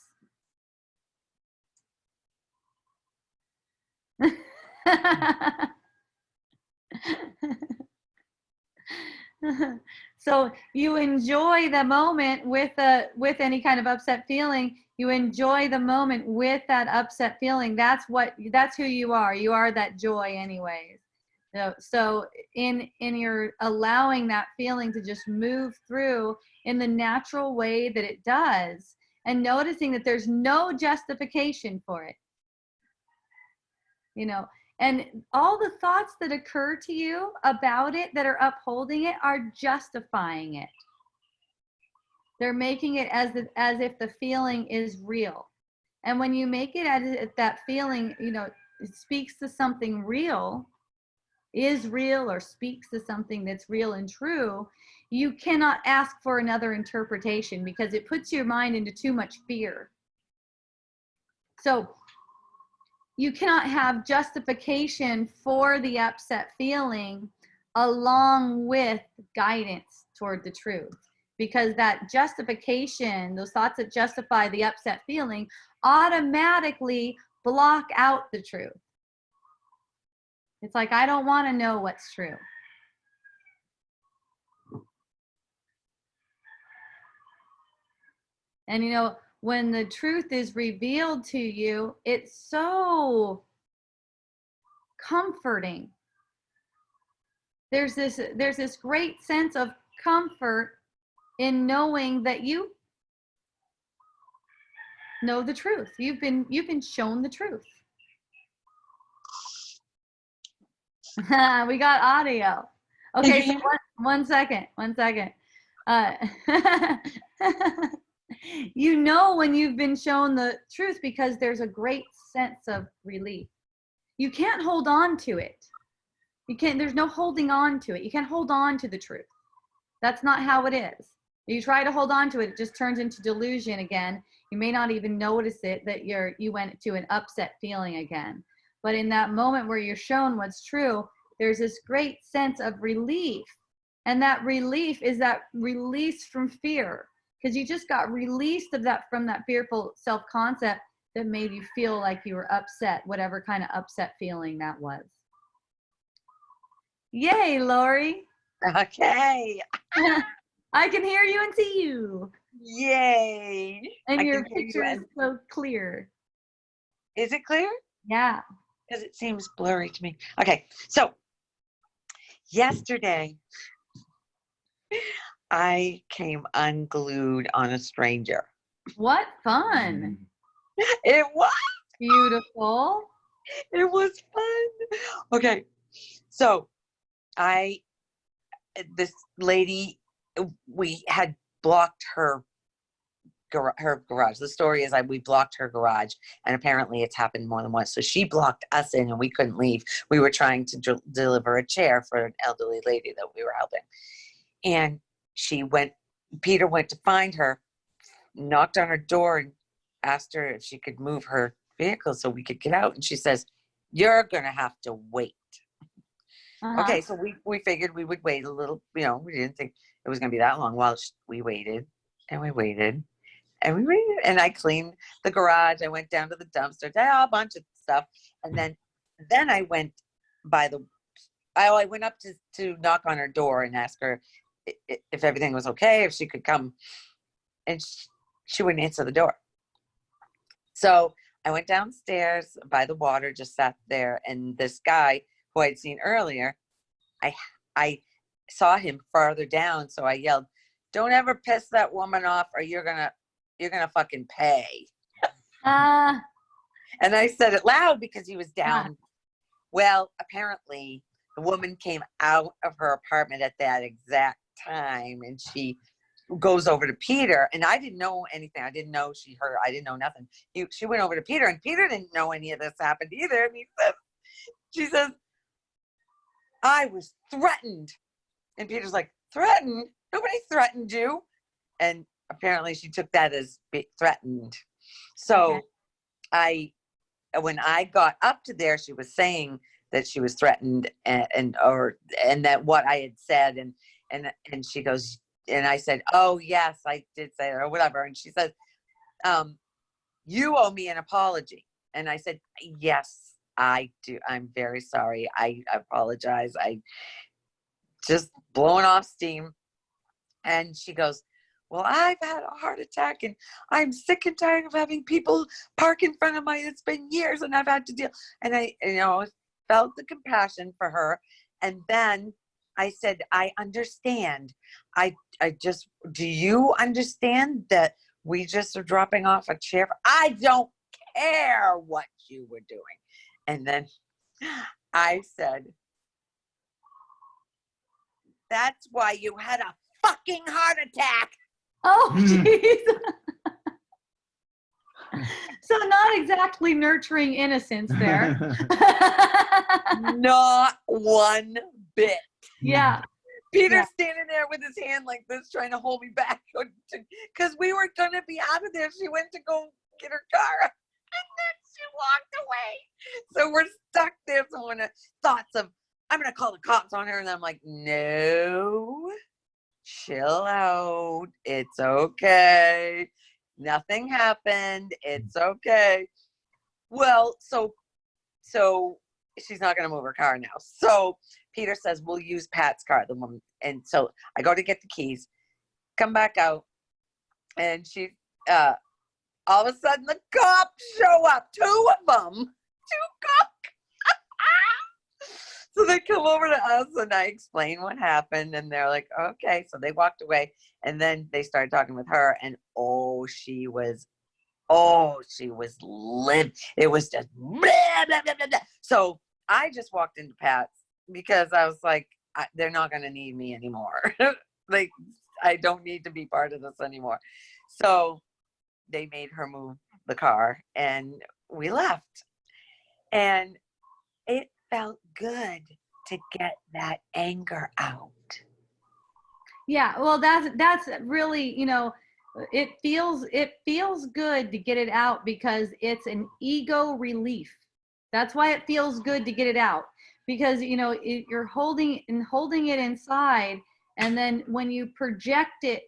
So you enjoy the moment with any kind of upset feeling. You enjoy the moment with that upset feeling. That's who you are. You are that joy anyways. So in your allowing that feeling to just move through in the natural way that it does, and noticing that there's no justification for it. You know, and all the thoughts that occur to you about it that are upholding it are justifying it. They're making it as if the feeling is real. And when you make it at that feeling, you know, it speaks to something real, is real, or speaks to something that's real and true, you cannot ask for another interpretation because it puts your mind into too much fear. So you cannot have justification for the upset feeling along with guidance toward the truth, because that justification, those thoughts that justify the upset feeling, automatically block out the truth. It's like, I don't want to know what's true. And you know, when the truth is revealed to you, it's so comforting. There's this great sense of comfort in knowing that you know the truth. You've been shown the truth. We got audio. Okay, so one second. You know when you've been shown the truth because there's a great sense of relief. You can't hold on to it. There's no holding on to it. You can't hold on to the truth. That's not how it is. You try to hold on to it, it just turns into delusion again. You may not even notice it that you went to an upset feeling again. But in that moment where you're shown what's true, there's this great sense of relief. And that relief is that release from fear, because you just got released from that fearful self-concept that made you feel like you were upset, whatever kind of upset feeling that was. Yay, Lori. Okay. I can hear you and see you. Yay. And your picture is so clear. Is it clear? Yeah. Because it seems blurry to me. Okay, so yesterday I came unglued on a stranger. What fun. It was beautiful. It was fun. Okay, so this lady, we had blocked her garage. The story is we blocked her garage, and apparently it's happened more than once. So she blocked us in and we couldn't leave. We were trying to deliver a chair for an elderly lady that we were helping. And Peter went to find her, knocked on her door and asked her if she could move her vehicle so we could get out. And she says, "You're going to have to wait." Okay, so we figured we would wait a little, we didn't think it was going to be that long. Well, we waited and we waited and we waited, and I cleaned the garage. I went down to the dumpster, did a bunch of stuff. And then I went I went up to knock on her door and ask her if everything was okay, if she could come, and she wouldn't answer the door. So I went downstairs by the water, just sat there, and this guy who I'd seen earlier, I saw him farther down, so I yelled, "Don't ever piss that woman off, or you're gonna fucking pay." And I said it loud because he was down. Well, apparently the woman came out of her apartment at that exact time, and she goes over to Peter, and I didn't know anything. I didn't know she heard. I didn't know nothing. She went over to Peter, and Peter didn't know any of this happened either. And she says, "I was threatened." And Peter's like, "Threatened? Nobody threatened you." And apparently she took that as threatened. So okay. When I got up to there, she was saying that she was threatened and that what I had said, and she goes, and I said, "Oh yes, I did say that," or whatever. And she says, "You owe me an apology." And I said, "Yes, I do. I'm very sorry. I apologize. I just blowing off steam." And she goes, "Well, I've had a heart attack and I'm sick and tired of having people park in front of it's been years and I've had to deal." And I, felt the compassion for her. And then I said, "I understand. Do you understand that we just are dropping off a chair? I don't care what you were doing." And then I said, "That's why you had a fucking heart attack." Oh, jeez. So not exactly nurturing innocence there. Not one bit. Yeah. Peter's standing there with his hand like this, trying to hold me back because we were going to be out of there. She went to go get her car and then she walked away. So we're stuck there. So when thoughts of, I'm going to call the cops on her. And I'm like, no, chill out. It's okay. Nothing happened. It's okay. Well, so she's not going to move her car now. So Peter says, we'll use Pat's car, the woman. And so I go to get the keys, come back out, and she, all of a sudden the cops show up, 2 of them, 2 cops. So they come over to us and I explain what happened and they're like, okay. So they walked away and then they started talking with her and she was livid. It was just blah, blah, blah, blah, blah. So I just walked into Pat's because I was like, they're not going to need me anymore. Like, I don't need to be part of this anymore. So they made her move the car and we left. And it felt good to get that anger out. Yeah. Well, that's really, it feels good to get it out because it's an ego relief. That's why it feels good to get it out because, you're holding it inside. And then when you project it,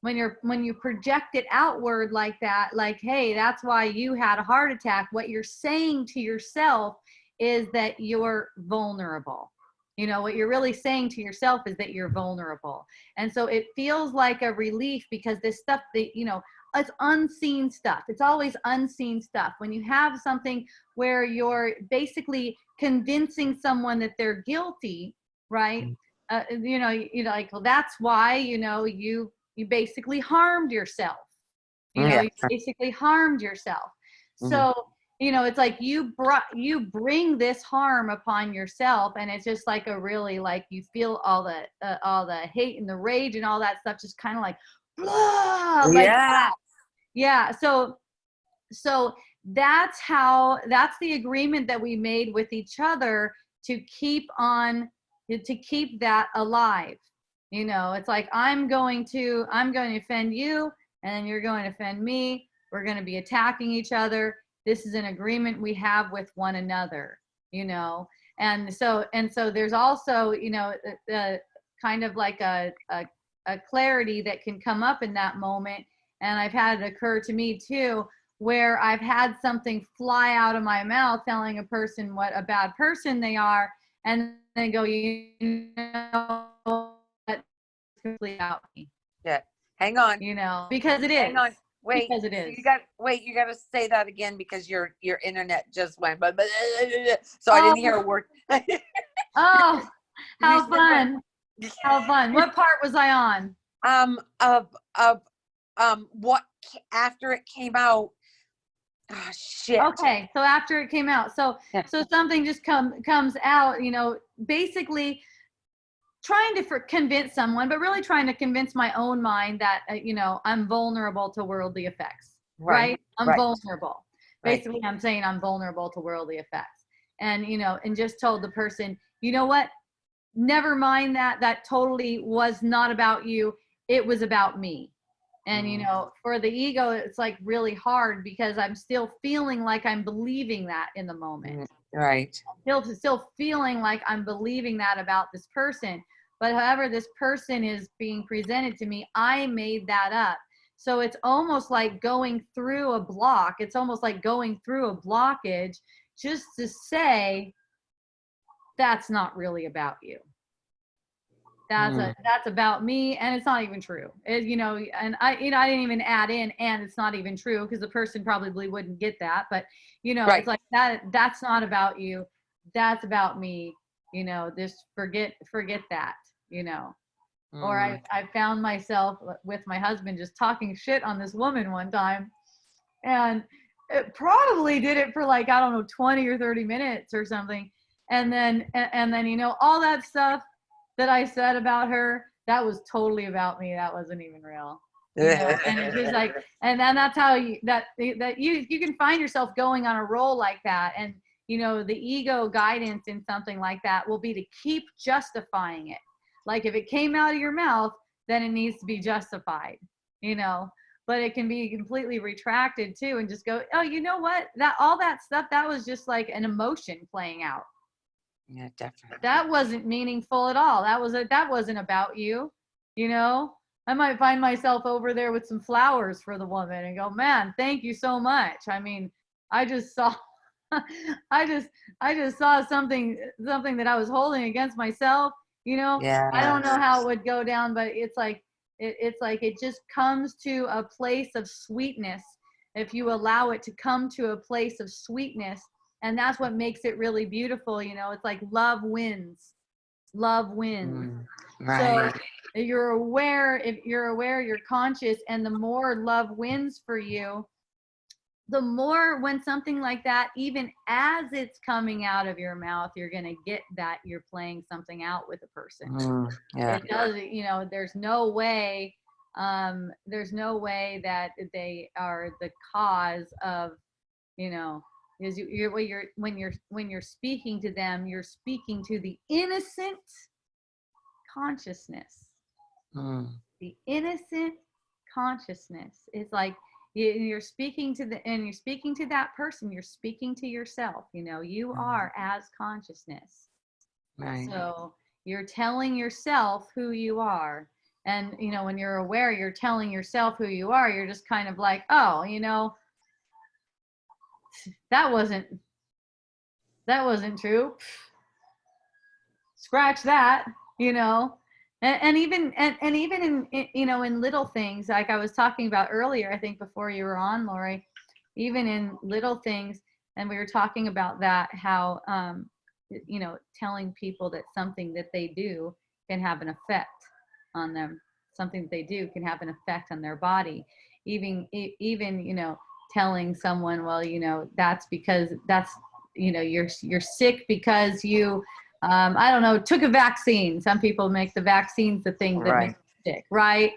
when you project it outward like that, like, hey, that's why you had a heart attack. What you're saying to yourself is that you're vulnerable. What you're really saying to yourself is that you're vulnerable. And so it feels like a relief because this stuff that, it's unseen stuff. It's always unseen stuff. When you have something where you're basically convincing someone that they're guilty, right? Like, well, that's why, you basically harmed yourself. You basically harmed yourself. So, it's like you bring this harm upon yourself, and it's just like a really, like, you feel all the hate and the rage and all that stuff just kind of like blah, like that. Yeah. So that's the agreement that we made with each other to keep that alive. It's like, I'm going to offend you and then you're going to offend me. We're going to be attacking each other. This is an agreement we have with one another, and so there's also, kind of like a clarity that can come up in that moment. And I've had it occur to me too, where I've had something fly out of my mouth telling a person what a bad person they are. And they go, that's completely out me. Yeah. Hang on. Because it is. Hang on. Wait. Because it is. You got to say that again because your internet just went. So I didn't hear a word. Oh, how fun! How fun! What part was I on? What after it came out? Oh, shit. Okay, so after it came out, so something just comes out. Basically trying to convince someone, but really trying to convince my own mind that I'm vulnerable to worldly effects. Right? I'm vulnerable. Basically, I'm saying I'm vulnerable to worldly effects, and and just told the person, what? Never mind that. That totally was not about you. It was about me. And for the ego, it's like really hard because I'm still feeling like I'm believing that in the moment. Right. Still feeling like I'm believing that about this person. But however this person is being presented to me, I made that up. So it's almost like going through a block. It's almost like going through a blockage just to say that's not really about you. That's about me, and it's not even true. And I didn't even add in, and it's not even true because the person probably wouldn't get that. But it's like that's not about you. That's about me. Just forget that. Or I found myself with my husband just talking shit on this woman one time, and it probably did it for like, I don't know, 20 or 30 minutes or something, and then all that stuff that I said about her, that was totally about me. That wasn't even real. And it's just like, and then that's how you can find yourself going on a roll like that. And the ego guidance in something like that will be to keep justifying it. Like if it came out of your mouth, then it needs to be justified, but it can be completely retracted too, and just go, oh, you know what, that all that stuff, that was just like an emotion playing out. Yeah, definitely. That wasn't meaningful at all. That wasn't about you. I might find myself over there with some flowers for the woman and go, man, thank you so much. I mean, I just saw I just saw something that I was holding against myself. Yeah. I don't know how it would go down, but it's like it just comes to a place of sweetness if you allow it to come to a place of sweetness. And that's what makes it really beautiful. It's like love wins. Right. So if you're aware, you're conscious, and the more love wins for you, the more, when something like that, even as it's coming out of your mouth, you're going to get that you're playing something out with a person. Yeah. It does, there's no way that they are the cause of, because when you're speaking to them, you're speaking to the innocent consciousness. The innocent consciousness is like, you're speaking to that person, you're speaking to yourself. You are as consciousness. Right. So you're telling yourself who you are. And when you're aware you're telling yourself who you are, you're just kind of like, oh, that wasn't true. Scratch that. And even in in little things, like I was talking about earlier, I think before you were on, Lori, even in little things, and we were talking about that, how telling people that something that they do can have an effect on them, something that they do can have an effect on their body. Even telling someone, well, that's because you're sick because you I don't know, took a vaccine. Some people make the vaccines the thing that makes you sick, right?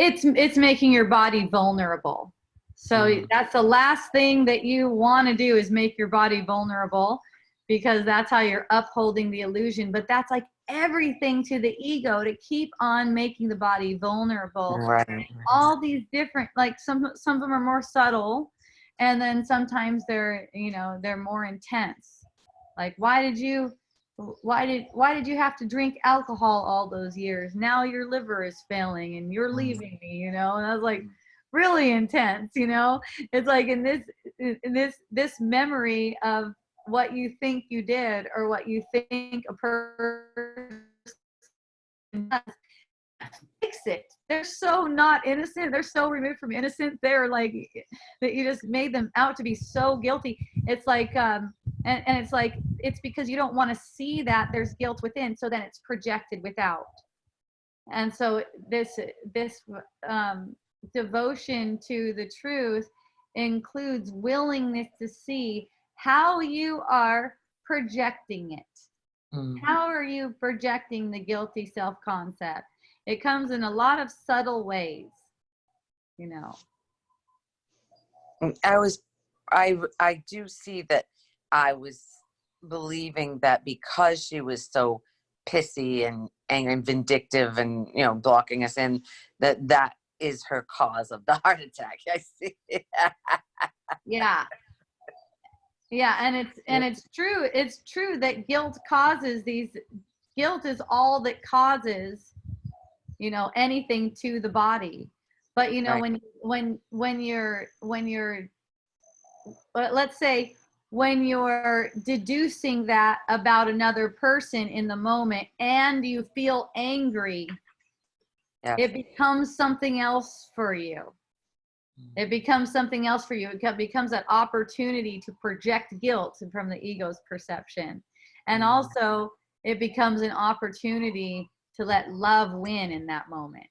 It's making your body vulnerable. So that's the last thing that you want to do, is make your body vulnerable, because that's how you're upholding the illusion. But that's like everything to the ego, to keep on making the body vulnerable. Right. All these different, like some of them are more subtle, and then sometimes they're more intense. Like, why did you have to drink alcohol all those years? Now your liver is failing and you're leaving me, And I was like, really intense, It's like in this memory of what you think you did, or what you think a person does. Fix it. They're so not innocent. They're so removed from innocence. They're like, that you just made them out to be so guilty. It's like, and it's like, it's because you don't want to see that there's guilt within, so then it's projected without. And so this devotion to the truth includes willingness to see how you are projecting it. How are you projecting the guilty self-concept? It comes in a lot of subtle ways, I do see that I was believing that because she was so pissy and angry and vindictive and blocking us in, that is her cause of the heart attack. I see. Yeah, and it's true. It's true that guilt is all that causes anything to the body. But Right. when you're let's say, when you're deducing that about another person in the moment, and you feel angry, it becomes something else for you. It becomes something else for you. It becomes an opportunity to project guilt from the ego's perception. And also, it becomes an opportunity to let love win in that moment.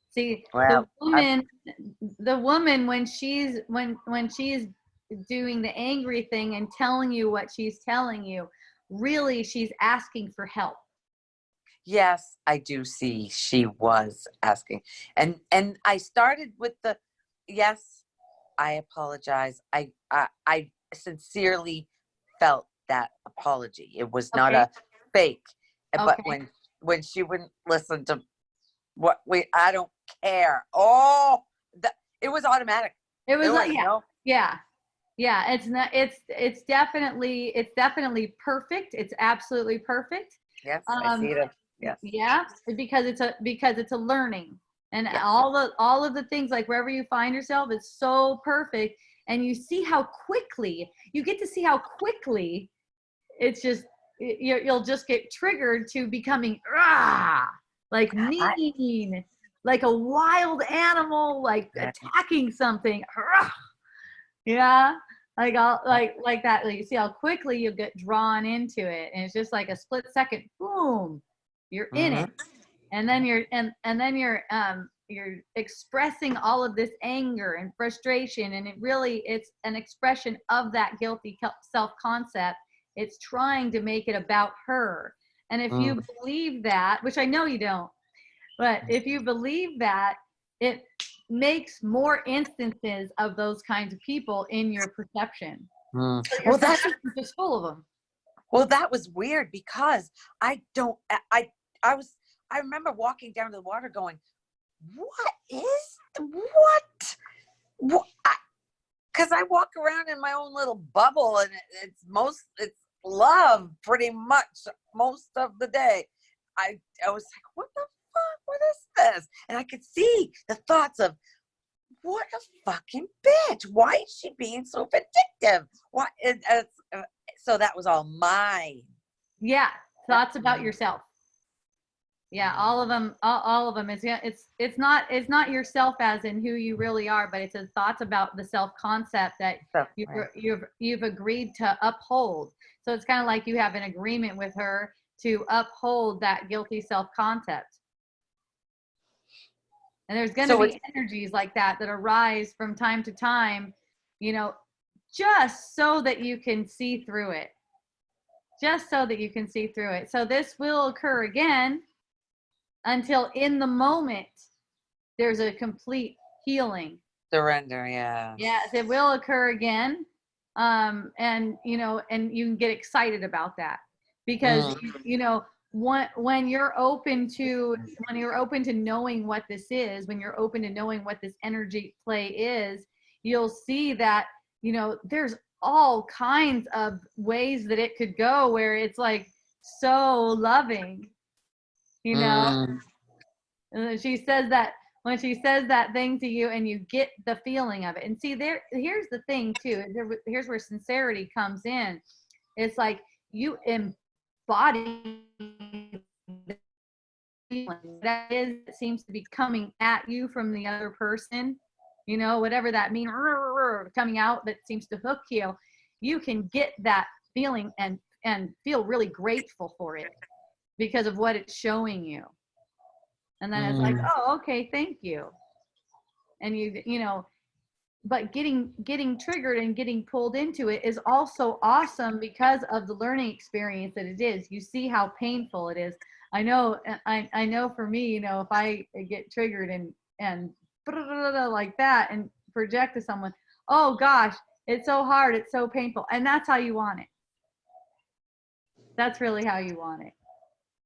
See, Well, the woman when she's doing the angry thing and telling you what she's telling you, really she's asking for help. yes, I do see she was asking. And I started with the yes, I apologize. I sincerely felt that apology. It was not Okay. a fake. But Okay. when she wouldn't listen to what we I don't care. Oh, it was automatic. It was There like, was yeah, no yeah, yeah. It's not. It's definitely perfect. It's absolutely perfect. yes, I see Um, it. Yes. yeah, because it's a learning, and Yes. all of the things, like wherever you find yourself, is so perfect, and you see how quickly you get to see how quickly it's just you'll just get triggered to becoming like I, mean, like a wild animal, like attacking something. Yeah, like all like that. Like, you see how quickly you get drawn into it, and it's just like a split second. Boom, you're in mhm. it, and then you're expressing all of this anger and frustration, and it's an expression of that guilty self-concept. It's trying to make it about her. And if Mm. you believe that, which I know you don't, but if you believe that, it makes more instances of those kinds of people in your perception. Mm. So your perception is just full of them. Well, that was weird because I don't, I was, I remember walking down to the water going, what? Because I walk around in my own little bubble and it's love pretty much most of the day. I was like, what the fuck? What is this? And I could see the thoughts of, what a fucking bitch. Why is she being so vindictive? Why? So that was all mine. Yeah, thoughts about yourself. Yeah, all of them, all of them. It's not yourself as in who you really are, but it's a thoughts about the self concept that So, you've agreed to uphold. So it's kind of like you have an agreement with her to uphold that guilty self concept. And there's going to so it's be energies like that arise from time to time, you know, just so that you can see through it. Just so that you can see through it. So this will occur again until in the moment there's a complete healing. surrender, yeah. Yes, it will occur again. And you can get excited about that because when you're open to knowing what this is, when you're open to knowing what this energy play is, you'll see that there's all kinds of ways that it could go where it's like so loving, you know. Mm. And she says that when she says that thing to you and you get the feeling of it. And see, here's the thing too. Here's where sincerity comes in. It's like you embody the feeling that is, it seems to be coming at you from the other person, whatever that means, coming out that seems to hook you. You can get that feeling and feel really grateful for it because of what it's showing you. And then it's like, oh, okay, thank you. And but getting triggered and getting pulled into it is also awesome because of the learning experience that it is. You see how painful it is. I know for me, if I get triggered and like that and project to someone, oh gosh, it's so hard, it's so painful. And that's how you want it. That's really how you want it.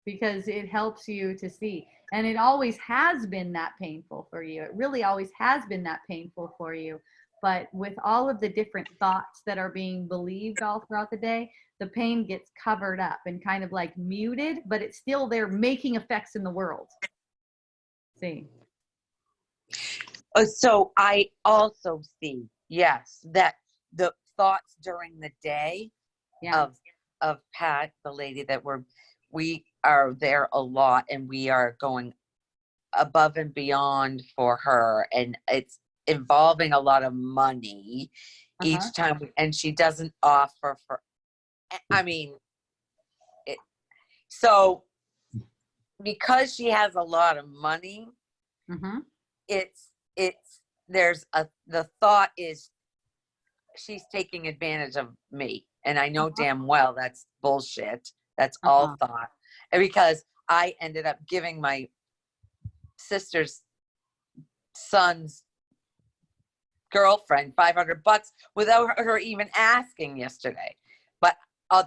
Because it helps you to see. And it always has been that painful for you. It really always has been that painful for you. But with all of the different thoughts that are being believed all throughout the day, the pain gets covered up and kind of like muted, but it's still there making effects in the world. See? So I also see, yes, that the thoughts during the day Yeah. of Pat, the lady that we are there a lot and we are going above and beyond for her, and it's involving a lot of money each time, and she doesn't offer for, I mean, so because she has a lot of money, it's the thought is she's taking advantage of me, and I know damn well that's bullshit. That's all thought, and because I ended up giving my sister's son's girlfriend $500 without her even asking yesterday. But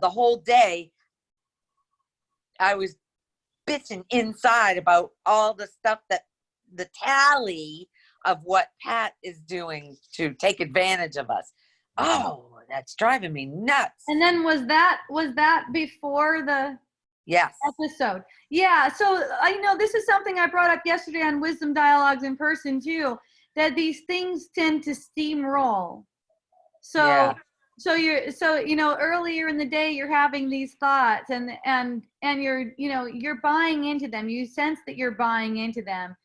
the whole day I was bitching inside about all the stuff that the tally of what Pat is doing to take advantage of us. Oh, that's driving me nuts. And then was that before the Yes. episode? Yeah. So I know this is something I brought up yesterday on Wisdom Dialogues in person too, that these things tend to steamroll. So Yeah. so earlier in the day you're having these thoughts and you're buying into them. You sense that you're buying into them.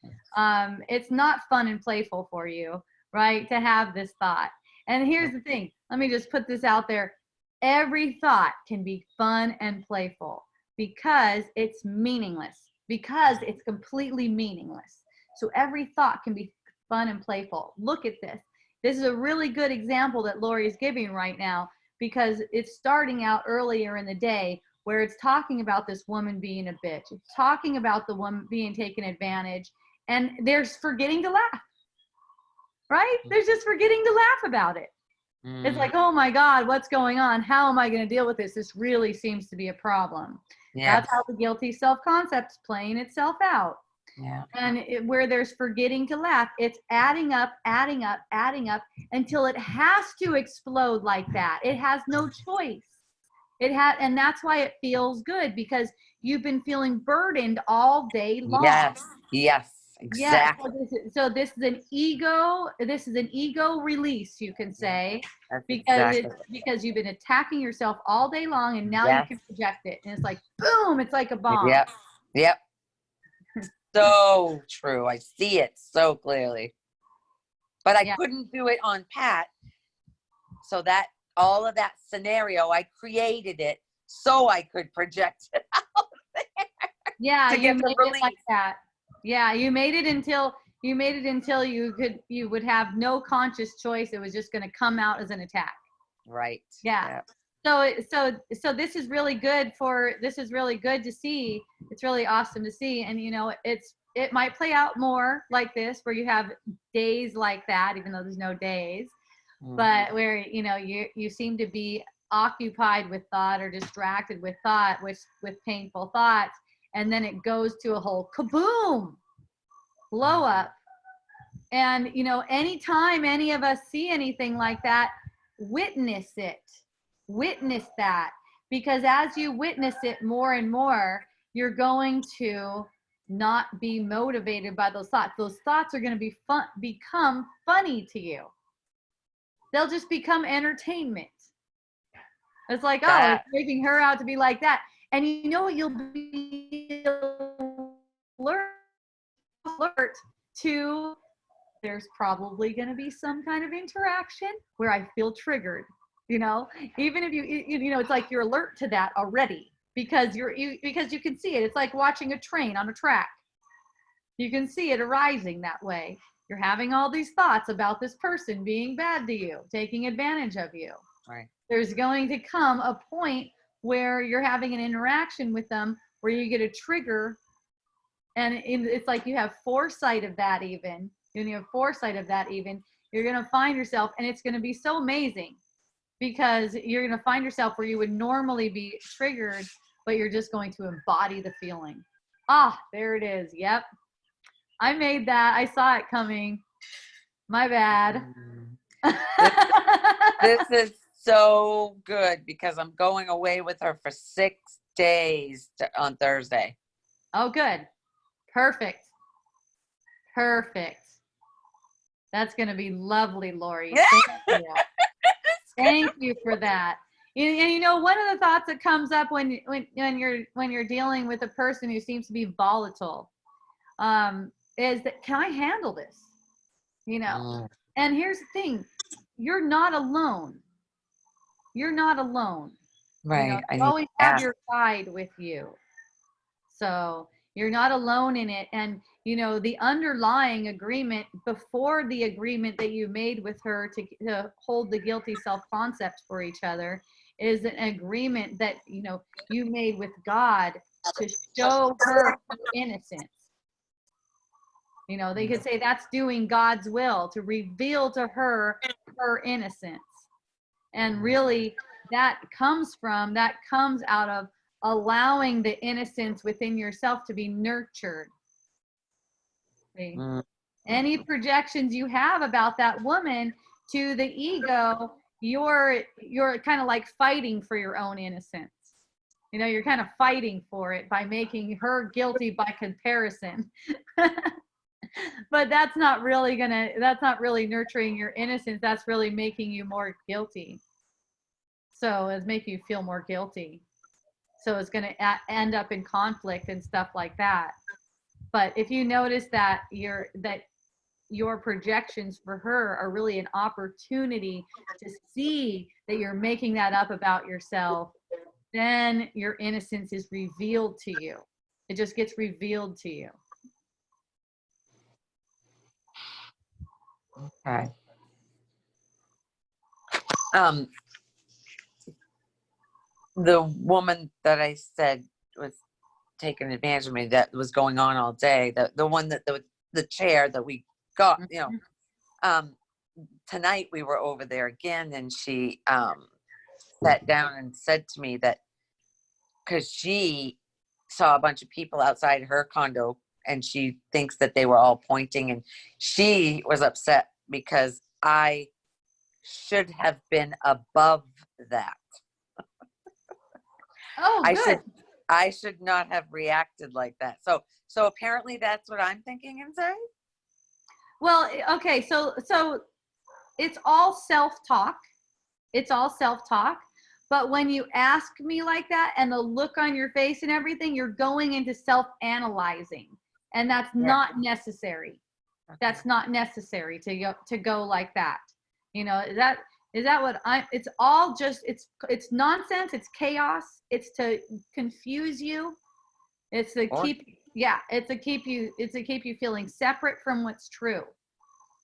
It's not fun and playful for you, right, to have this thought. And here's the thing, let me just put this out there. Every thought can be fun and playful because it's meaningless, because it's completely meaningless. So every thought can be fun and playful. Look at this. This is a really good example that Lori is giving right now, because it's starting out earlier in the day where it's talking about this woman being a bitch. It's talking about the woman being taken advantage, and they're forgetting to laugh, right? They're just forgetting to laugh about it. It's like, oh my God, what's going on? How am I going to deal with this? This really seems to be a problem. Yeah. That's how the guilty self-concept's playing itself out. Yeah. And where there's forgetting to laugh, it's adding up until it has to explode like that. It has no choice. And that's why it feels good, because you've been feeling burdened all day long. Yes, exactly. Yeah. So this is an ego. This is an ego release, you can say, That's because exactly. because you've been attacking yourself all day long, and now you can project it, and it's like boom, it's like a bomb. Yep. So true. I see it so clearly. But I couldn't do it on Pat. So that all of that scenario, I created it so I could project it out there. Yeah, to you get made the it release. like that. Yeah, you made it until you would have no conscious choice. It was just going to come out as an attack. Right. Yeah. So this is really good to see. It's really awesome to see. And it might play out more like this, where you have days like that, even though there's no days, but where you seem to be occupied with thought or distracted with thought, with painful thoughts, and then it goes to a whole kaboom, blow up. And anytime any of us see anything like that, witness that, because as you witness it more and more, you're going to not be motivated by those thoughts. Those thoughts are going to become funny to you. They'll just become entertainment. It's like, oh, it's making her out to be like that. And you'll be alert to, there's probably going to be some kind of interaction where I feel triggered, even if it's like you're alert to that already, because because you can see it. It's like watching a train on a track. You can see it arising that way. You're having all these thoughts about this person being bad to you, taking advantage of you. Right. There's going to come a point where you're having an interaction with them where you get a trigger, and it's like you have foresight of that even. You're going to find yourself, and it's going to be so amazing, because you're going to find yourself where you would normally be triggered, but you're just going to embody the feeling. There it is. Yep. I made that. I saw it coming. My bad. This is so good, because I'm going away with her for 6 days on Thursday. Oh, good. Perfect. That's going to be lovely, Lori. Thank you. Thank you for that. And one of the thoughts that comes up when you're dealing with a person who seems to be volatile, is that, can I handle this? And here's the thing, you're not alone. Right. You always have your guide with you. So you're not alone in it. And the underlying agreement before the agreement that you made with her to hold the guilty self-concept for each other is an agreement that you made with God to show her innocence. You know, they could say that's doing God's will, to reveal to her her innocence. And really that comes out of allowing the innocence within yourself to be nurtured. See? Any projections you have about that woman to the ego, you're kind of like fighting for your own innocence. You know, you're kind of fighting for it by making her guilty by comparison. But that's not really nurturing your innocence. That's really making you more guilty. So it's making you feel more guilty. So it's going to end up in conflict and stuff like that. But if you notice that your projections for her are really an opportunity to see that you're making that up about yourself, then your innocence is revealed to you. It just gets revealed to you. Okay. The woman that I said was taking advantage of me, that was going on all day, the one that the chair that we got, you know, tonight we were over there again, and she sat down and said to me that because she saw a bunch of people outside her condo and she thinks that they were all pointing, and she was upset because I should have been above that. Oh, good. I should not have reacted like that. So apparently that's what I'm thinking and saying. Well, okay, so it's all self-talk. It's all self-talk. But when you ask me like that and the look on your face and everything, you're going into self-analyzing. And that's not necessary. That's not necessary to go like that. You know, is that what it's all just, it's nonsense. It's chaos. It's to confuse you. It's to keep you feeling separate from what's true.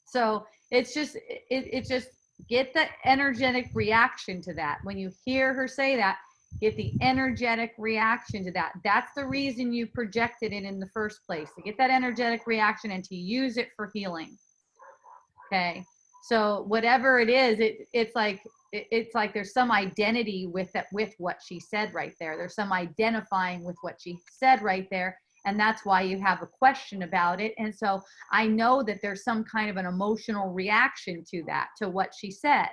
So it's just, it's just get the energetic reaction to that. When you hear her say that, get the energetic reaction to that. That's the reason you projected it in the first place, to get that energetic reaction and to use it for healing. Okay. So whatever it is, it's like there's some identity with what she said right there. There's some identifying with what she said right there. And that's why you have a question about it. And so I know that there's some kind of an emotional reaction to that, to what she says.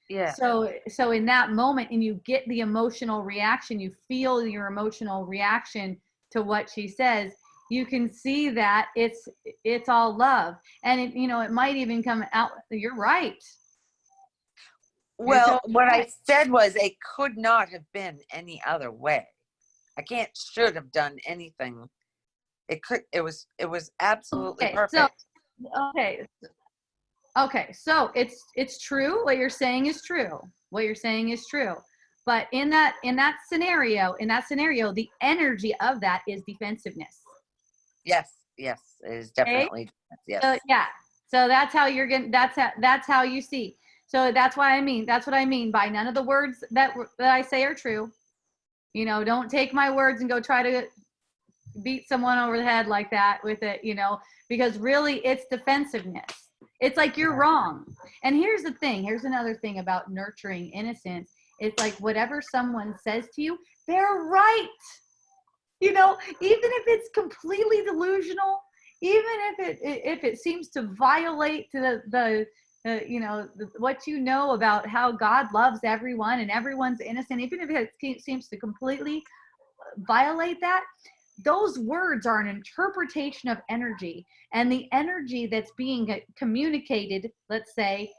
Yeah. So in that moment, and you get the emotional reaction, you feel your emotional reaction to what she says, you can see that it's all love. And it might even come out, you're right. Well, what I said was it could not have been any other way. I should have done anything. It was absolutely perfect. So it's true. What you're saying is true. But in that scenario, the energy of that is defensiveness. Yes, it is definitely. Okay? Yes. So that's how you're getting. That's how you see. So that's what I mean by none of the words that I say are true. Don't take my words and go try to beat someone over the head like that with it. Because really it's defensiveness. It's like you're wrong. And here's another thing about nurturing innocence. It's like whatever someone says to you, they're right. Even if it's completely delusional, even if it seems to violate the what you know about how God loves everyone and everyone's innocent, even if it seems to completely violate that, those words are an interpretation of energy, and the energy that's being communicated, let's say,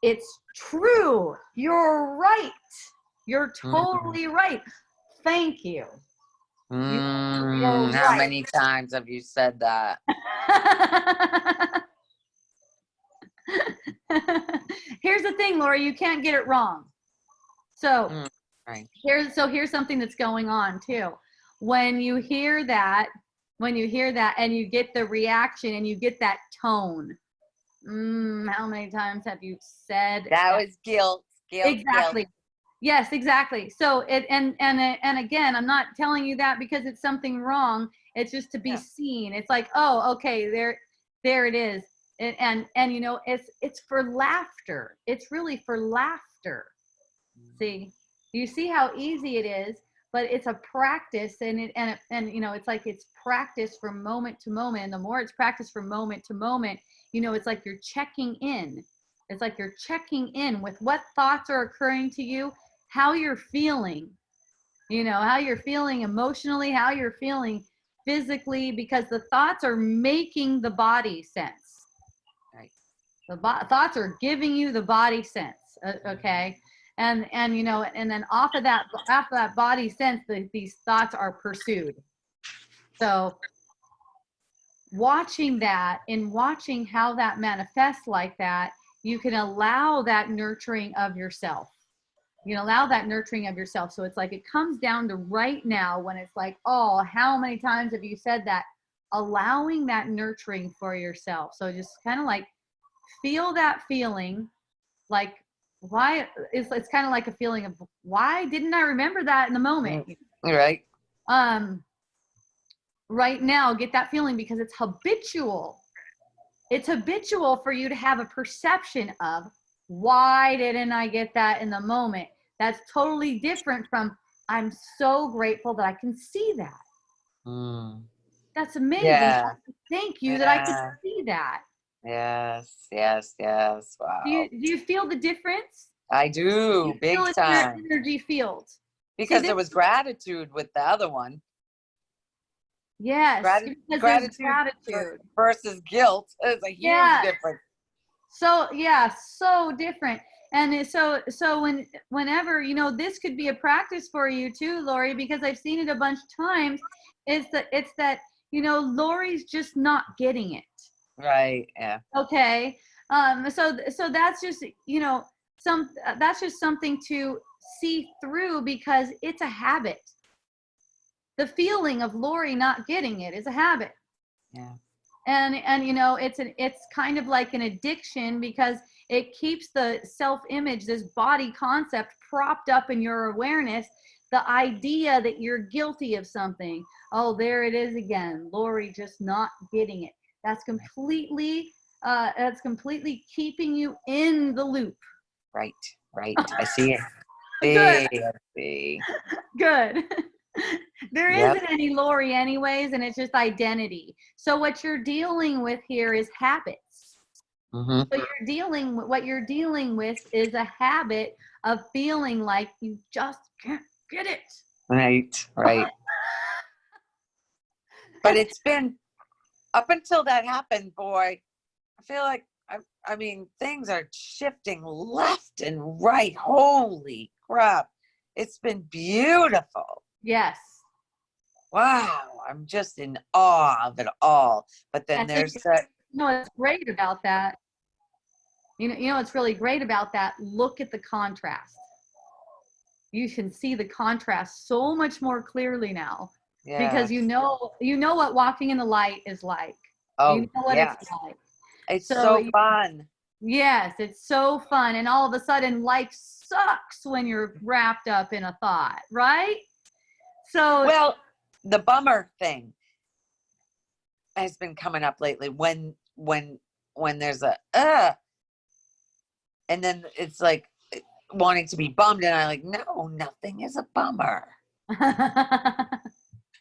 it's true. You're right. You're totally right. Thank you. You're how many times have you said that? Here's the thing, Laura, you can't get it wrong. So here's something that's going on too. When you hear that and you get the reaction and you get that tone, how many times have you said that was guilt? Exactly. Guilt. Yes, exactly. So and again, I'm not telling you that because it's something wrong. It's just to be Yeah. seen. It's like, oh, okay, there it is. And you know, it's for laughter. It's really for laughter. See, you see how easy it is, but it's a practice, and you know, it's like it's practice from moment to moment. And the more it's practice from moment to moment, you know, it's like you're checking in. It's like you're checking in with what thoughts are occurring to you, how you're feeling, you know, how you're feeling emotionally, how you're feeling physically, because the thoughts are making the body sense. Right. The thoughts are giving you the body sense. Okay. And you know, and then off of that body sense, these thoughts are pursued. So watching that and watching how that manifests like that, you can allow that nurturing of yourself. You can allow that nurturing of yourself. So it's like it comes down to right now when it's like, oh, how many times have you said that? Allowing that nurturing for yourself. So just kind of like feel that feeling, like why it's kind of like a feeling of why didn't I remember that in the moment? Right. Right now, get that feeling because it's habitual. It's habitual for you to have a perception of why didn't I get that in the moment? That's totally different from I'm so grateful that I can see that. Mm. That's amazing. Yeah. Thank you that I can Yeah. see that. Yes. Yes. Yes. Do Wow. you feel the difference? I do, You feel big it in your time. energy field. See Because there this? was gratitude with the other one. Yes, because there's Gratitude gratitude. versus guilt is a huge Yes. difference. So yeah, so different. And so whenever, you know, this could be a practice for you too, Lori, because I've seen it a bunch of times. It's that, you know, Lori's just not getting it. Right. Yeah. Okay. So that's just, you know, that's just something to see through because it's a habit. The feeling of Lori not getting it is a habit. Yeah. And you know, it's kind of like an addiction because it keeps the self-image, this body concept, propped up in your awareness, the idea that you're guilty of something. Oh, there it is again, Lori just not getting it. That's completely keeping you in the loop. Right. Right. I see it. Good. I see. Good. There Yep. isn't any Lori anyways, and it's just identity. So what you're dealing with here is habits. Mm-hmm. So what you're dealing with is a habit of feeling like you just can't get it. Right. Right. But it's been up until that happened, boy. I feel like I mean, things are shifting left and right. Holy crap. It's been beautiful. Yes. Wow. I'm just in awe of it all. But then Yes. there's that. You know what's great about that? You know what's really great about that? Look at the contrast. You can see the contrast so much more clearly now because Yeah. you know what walking in the light is like. You Oh, know what yeah. it's like. It's So so fun. yes, it's so fun. And all of a sudden life sucks when you're wrapped up in a thought, right? So Well, the bummer thing has been coming up lately when there's a and then it's like wanting to be bummed and I'm like, no, nothing is a bummer.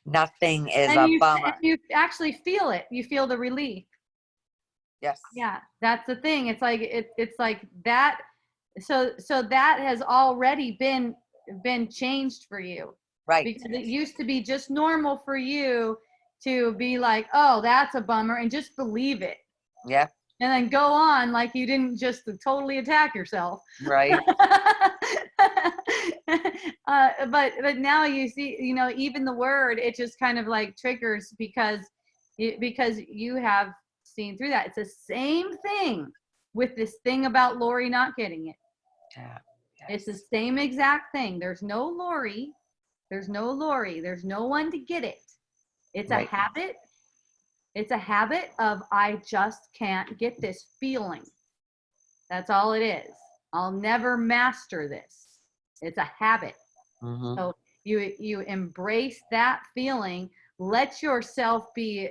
Nothing is a and bummer. you actually feel it. You feel the relief. Yes. Yeah, that's the thing. It's like it's like that. So that has already been changed for you. Right. Because it used to be just normal for you to be like, oh, that's a bummer, and just believe it. Yep. And then go on like you didn't just totally attack yourself. Right. But now you see, you know, even the word, it just kind of like triggers because you have seen through that. It's the same thing with this thing about Lori not getting it. Yeah. Yes. It's the same exact thing. There's no Lori. There's no Lori. There's no one to get it. It's Right. a habit. It's a habit of I just can't get this feeling. That's all it is. I'll never master this. It's a habit. Mm-hmm. So you embrace that feeling. Let yourself be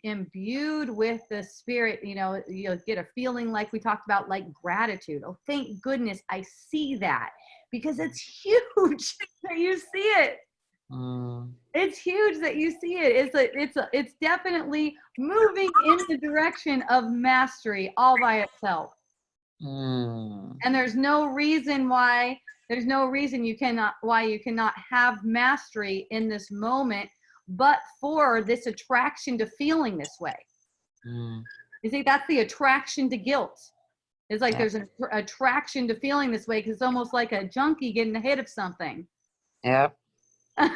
imbued with the spirit. You'll get a feeling like we talked about, like gratitude. Oh, thank goodness I see that, because it's huge that you see it. Mm. It's huge that you see it. It's definitely moving in the direction of mastery all by itself. Mm. And there's no reason you cannot have mastery in this moment, but for this attraction to feeling this way. Mm. You see, that's the attraction to guilt. It's like there's an attraction to feeling this way, because it's almost like a junkie getting a hit of something. Yep. A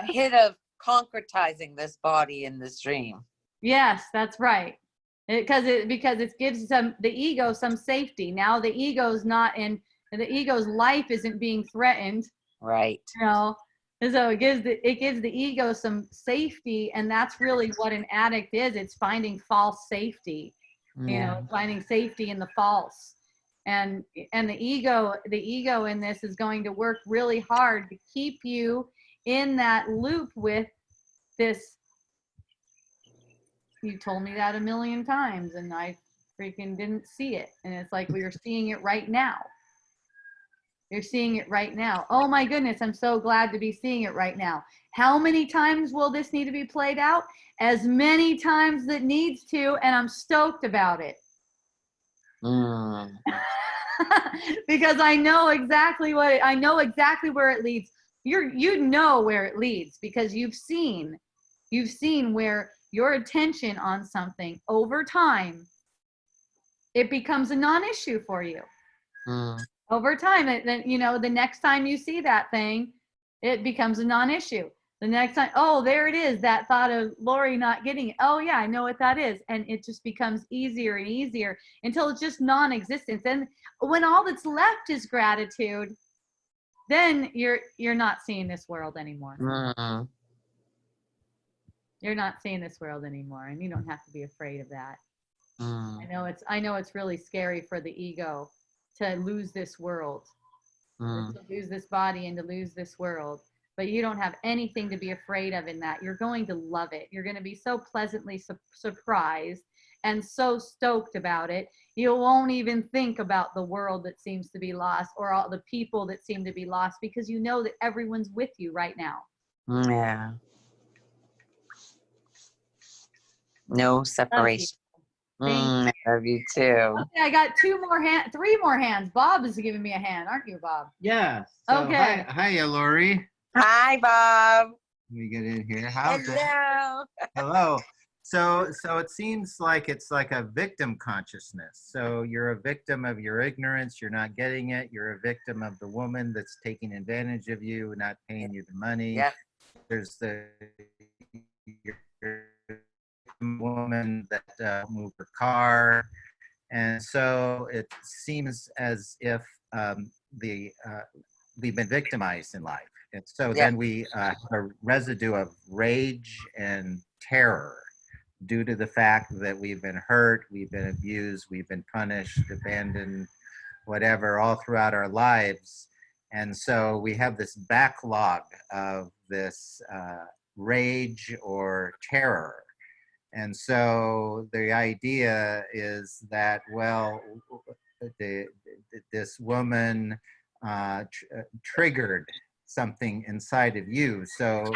hit of concretizing this body in this dream. Yes, that's right. Because it gives the ego some safety. Now the ego's life isn't being threatened. Right. And so it gives the ego some safety, and that's really what an addict is. It's finding false safety. Yeah. Finding safety in the false. And the ego in this is going to work really hard to keep you in that loop with this. You told me that a million times and I freaking didn't see it. And it's like we are seeing it right now. You're seeing it right now. Oh my goodness, I'm so glad to be seeing it right now. How many times will this need to be played out? As many times as it needs to, and I'm stoked about it. Mm. Because I know exactly where it leads. You know where it leads, because you've seen where your attention on something over time, it becomes a non-issue for you. Mm. Over time, then the next time you see that thing, it becomes a non-issue. The next time, oh, there it is, that thought of Lori not getting it. Oh yeah, I know what that is. And it just becomes easier and easier until it's just non-existent. And when all that's left is gratitude, then you're not seeing this world anymore. Mm. You're not seeing this world anymore, and you don't have to be afraid of that. Mm. I know it's really scary for the ego to lose this world, Mm. to lose this body and to lose this world. But you don't have anything to be afraid of in that. You're going to love it. You're going to be so pleasantly surprised and so stoked about it. You won't even think about the world that seems to be lost or all the people that seem to be lost, because you know that everyone's with you right now. Yeah. No separation. Thank I love you too. Okay, I got three more hands. Bob is giving me a hand, aren't you, Bob? Yeah. So Okay. Hi, Lori. Hi, Bob. Let me get in here. How's it? Hello. Hello. So it seems like it's like a victim consciousness. So you're a victim of your ignorance. You're not getting it. You're a victim of the woman that's taking advantage of you, not paying you the money. Yeah. There's the woman that moved her car. And so it seems as if we've been victimized in life. And so then we have a residue of rage and terror due to the fact that we've been hurt, we've been abused, we've been punished, abandoned, whatever, all throughout our lives. And so we have this backlog of this rage or terror. And so the idea is that, well, this woman triggered something inside of you. So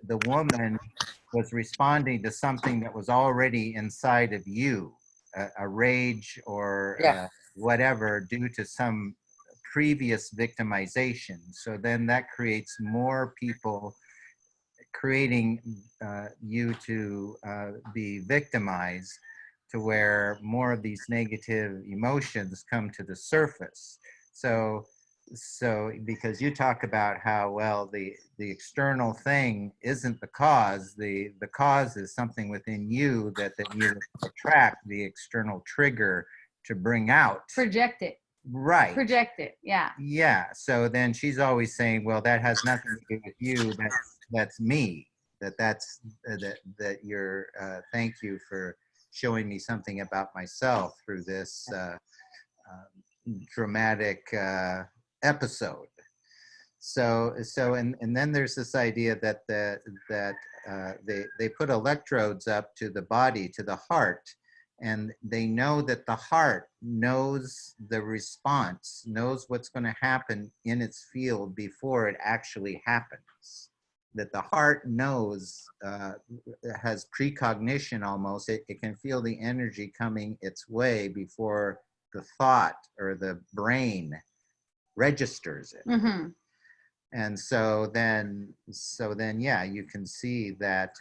the woman was responding to something that was already inside of you, a rage or whatever, due to some previous victimization. So then that creates more people creating you to be victimized, to where more of these negative emotions come to the surface. So because you talk about how, well, the external thing isn't the cause, the cause is something within you that you attract the external trigger to bring out. Project it. Right. Project it. Yeah. Yeah. So then she's always saying, well, that has nothing to do with you. That's me. That you're. Thank you for showing me something about myself through this. dramatic episode. And then there's this idea that they put electrodes up to the body, to the heart, and they know that the heart knows the response, knows what's going to happen in its field before it actually happens. That the heart knows, has precognition almost. It can feel the energy coming its way before the thought or the brain registers it. Mm-hmm. And so then, yeah, you can see that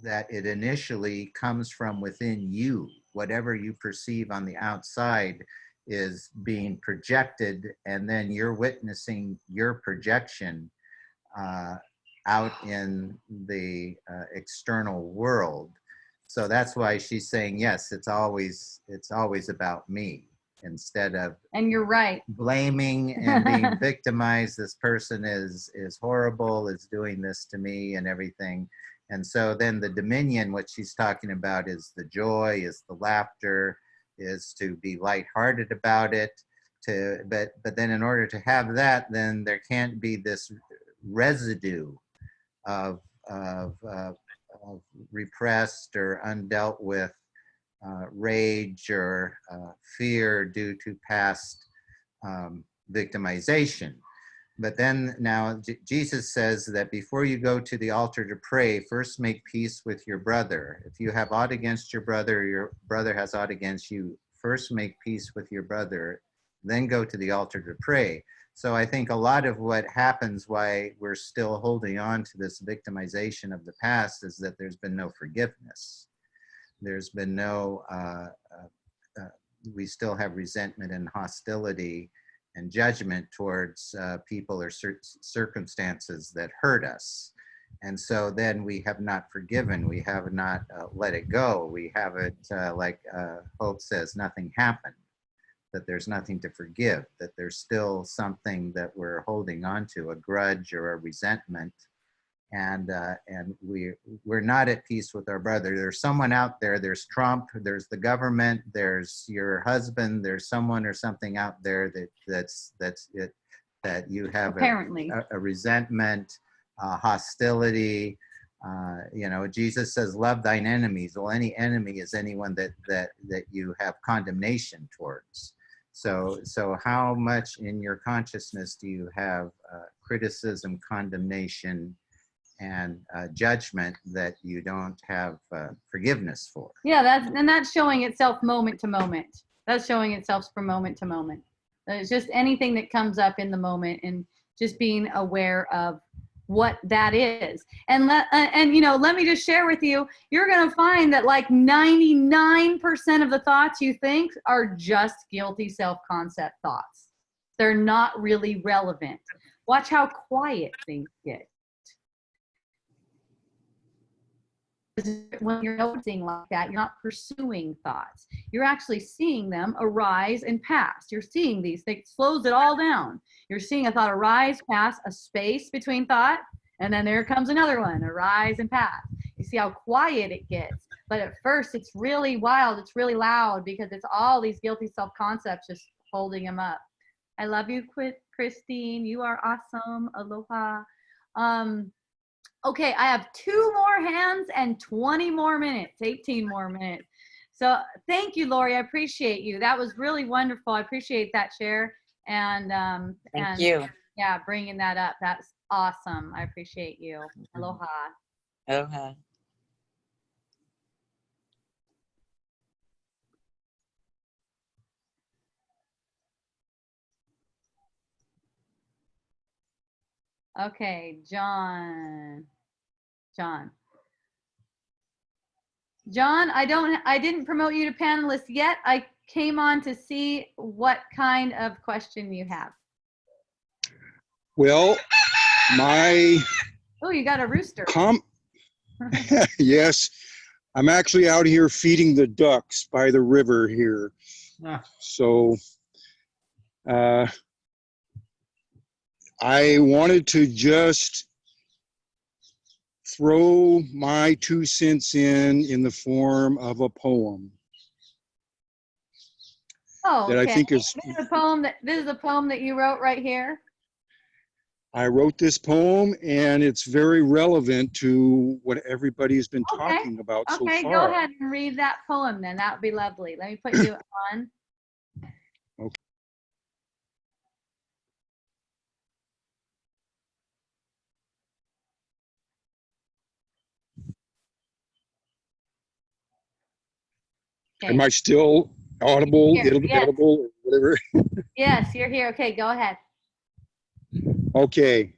that it initially comes from within you. Whatever you perceive on the outside is being projected, and then you're witnessing your projection out in the external world. So that's why she's saying, yes, it's always about me, instead of, And you're right, blaming and being victimized. This person is horrible, is doing this to me and everything. And so then the dominion, what she's talking about, is the joy, is the laughter, is to be lighthearted about it. But then in order to have that, then there can't be this residue of repressed or undealt with rage or fear due to past victimization. But then now Jesus says that before you go to the altar to pray, first make peace with your brother. If you have aught against your brother, or your brother has aught against you, first make peace with your brother, then go to the altar to pray. So I think a lot of what happens, why we're still holding on to this victimization of the past, is that there's been no forgiveness. There's been no, we still have resentment and hostility and judgment towards people or circumstances that hurt us. And so then we have not forgiven. We have not let it go. We haven't, like Hope says, nothing happened, that there's nothing to forgive, that there's still something that we're holding on to, a grudge or a resentment. And we're not at peace with our brother. There's someone out there, there's Trump, there's the government, there's your husband, there's someone or something out there that's it, that you have apparently. a resentment, hostility. Jesus says, love thine enemies. Well, any enemy is anyone that you have condemnation towards. So how much in your consciousness do you have criticism, condemnation, and judgment that you don't have forgiveness for? Yeah, that's showing itself moment to moment. That's showing itself from moment to moment. It's just anything that comes up in the moment, and just being aware of what that is. And let me just share with you, you're going to find that like 99% of the thoughts you think are just guilty self-concept thoughts. They're not really relevant. Watch how quiet things get. When you're noticing like that, you're not pursuing thoughts. You're actually seeing them arise and pass. You're seeing these things, slows it all down. You're seeing a thought arise, pass, a space between thought, and then there comes another one, arise and pass. You see how quiet it gets. But at first, it's really wild. It's really loud because it's all these guilty self-concepts just holding them up. I love you, Christine. You are awesome. Aloha. Okay, I have 2 more hands and 20 more minutes, 18 more minutes. So thank you, Lori. I appreciate you. That was really wonderful. I appreciate that share. And Thank you. Yeah, bringing that up. That's awesome. I appreciate you. Aloha. Aloha. Okay, John, I didn't promote you to panelist yet. I came on to see what kind of question you have. Well, Oh, you got a rooster. Yes, I'm actually out here feeding the ducks by the river here. So I wanted to just throw my 2 cents in the form of a poem. Oh, that I okay. think is, This is a poem that you wrote right here. I wrote this poem and it's very relevant to what everybody's been Okay. talking about so Okay, go far. ahead and read that poem then. That would be lovely. Let me put you on. Okay. Okay. Am I still audible, Here. Yes. edible, whatever? Yes, you're here. Okay, go ahead. Okay.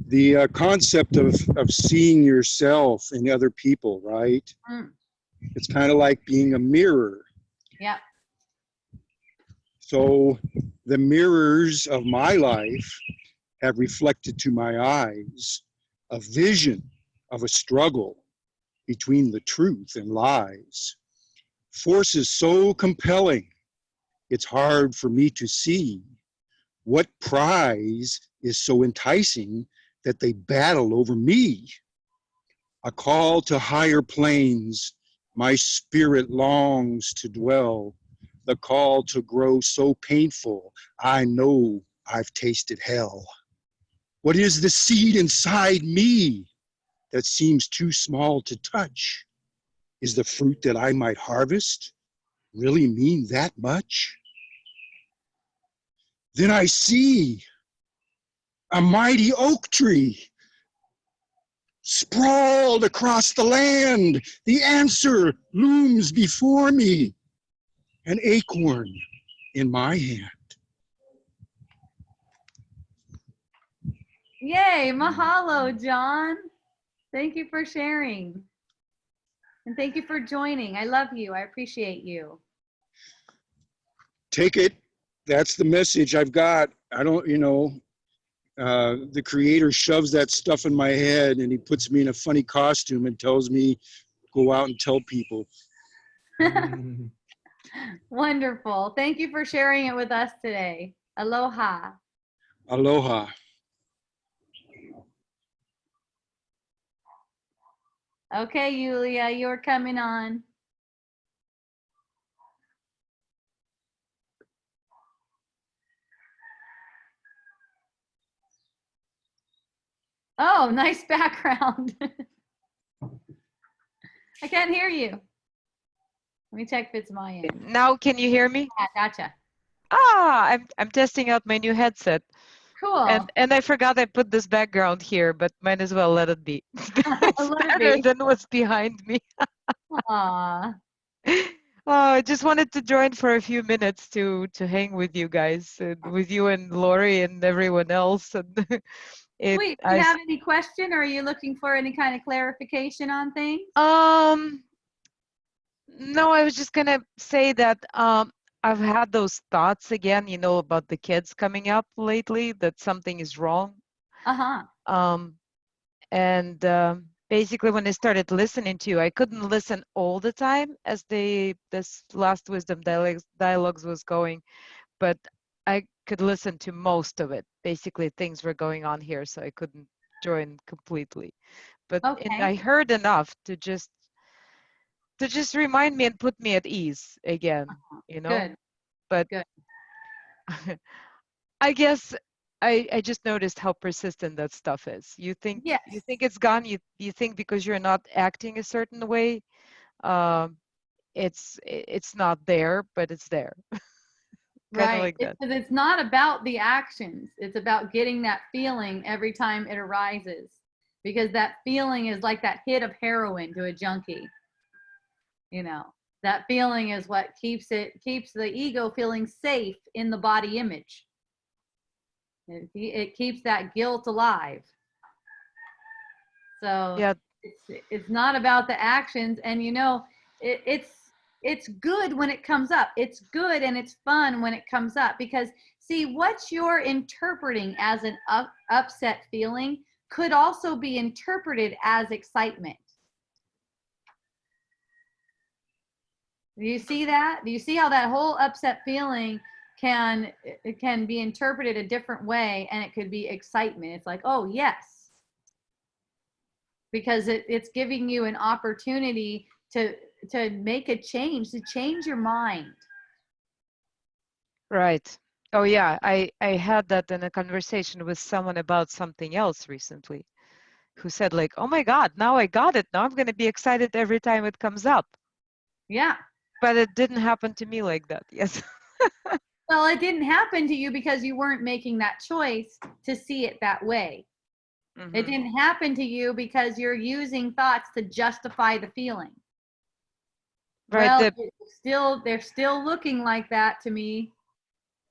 The concept of seeing yourself in other people, right? Mm, It's kind of like being a mirror. yep. So the mirrors of my life have reflected to my eyes a vision of a struggle between the truth and lies. Forces so compelling, it's hard for me to see what prize is so enticing that they battle over me. A call to higher planes, my spirit longs to dwell. The call to grow so painful, I know I've tasted hell. What is the seed inside me that seems too small to touch? Is the fruit that I might harvest really mean that much? Then I see a mighty oak tree sprawled across the land. The answer looms before me, an acorn in my hand. Yay, mahalo, John. Thank you for sharing. And thank you for joining. I love you. I appreciate you. Take it. That's the message I've got. I don't, the creator shoves that stuff in my head and he puts me in a funny costume and tells me, go out and tell people. Wonderful. Thank you for sharing it with us today. Aloha. Aloha. Okay, Yulia, you're coming on. Oh, nice background. I can't hear you. Let me check if it's my end. Now can you hear me? Yeah, gotcha. I'm testing out my new headset. Cool. And I forgot I put this background here, but might as well let it be. It's Let it better be. than what's behind me. Aw. I just wanted to join for a few minutes to hang with you guys, with you and Lori and everyone else. And Sweet. Do you have any question, or are you looking for any kind of clarification on things? No, I was just gonna say that I've had those thoughts again, about the kids coming up lately, that something is wrong. Uh-huh. And basically when I started listening to you, I couldn't listen all the time as this last wisdom dialogues was going, but I could listen to most of it. Basically things were going on here, so I couldn't join completely. But Okay. I heard enough to just remind me and put me at ease again, Good. But Good. I guess I just noticed how persistent that stuff is. You think Yes. it's gone. You think because you're not acting a certain way, it's not there, but it's there. Kind of Right. like that. It's not about the actions. It's about getting that feeling every time it arises, because that feeling is like that hit of heroin to a junkie. That feeling is what keeps the ego feeling safe in the body image. It keeps that guilt alive. So Yeah. it's not about the actions, and it's good when it comes up. It's good and it's fun when it comes up, because see, what you're interpreting as an upset feeling could also be interpreted as excitement. Do you see that? Do you see how that whole upset feeling can be interpreted a different way, and it could be excitement? It's like, oh yes, because it's giving you an opportunity to make a change, to change your mind. Right. Oh yeah, I had that in a conversation with someone about something else recently, who said like, "Oh my God, now I got it. Now I'm going to be excited every time it comes up." Yeah. But it didn't happen to me like that. Yes. Well, it didn't happen to you because you weren't making that choice to see it that way. It Mhm. didn't happen to you because you're using thoughts to justify the feeling. Right. Well, they're still looking like that to me.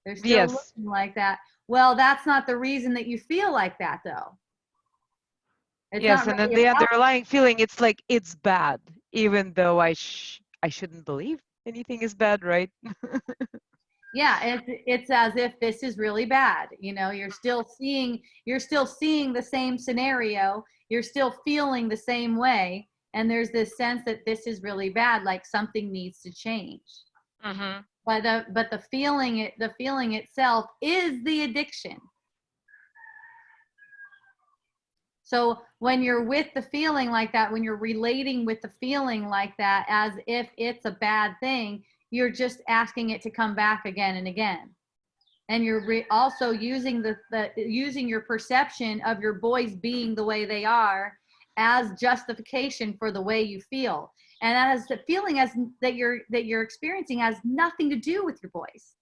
They're still Yes. looking like that. Well, that's not the reason that you feel like that, though. It's Yes, not and then really the about, underlying feeling, it's like it's bad, even though I shouldn't believe anything is bad, right? yeah, it's as if this is really bad. You know, you're still seeing the same scenario, you're still feeling the same way, and there's this sense that this is really bad, like something needs to change. Mhm. But the feeling itself is the addiction. So when you're with the feeling like that, when you're relating with the feeling like that as if it's a bad thing, you're just asking it to come back again and again. And you're also using using your perception of your boys being the way they are as justification for the way you feel. And that has the feeling as that you're experiencing has nothing to do with your boys.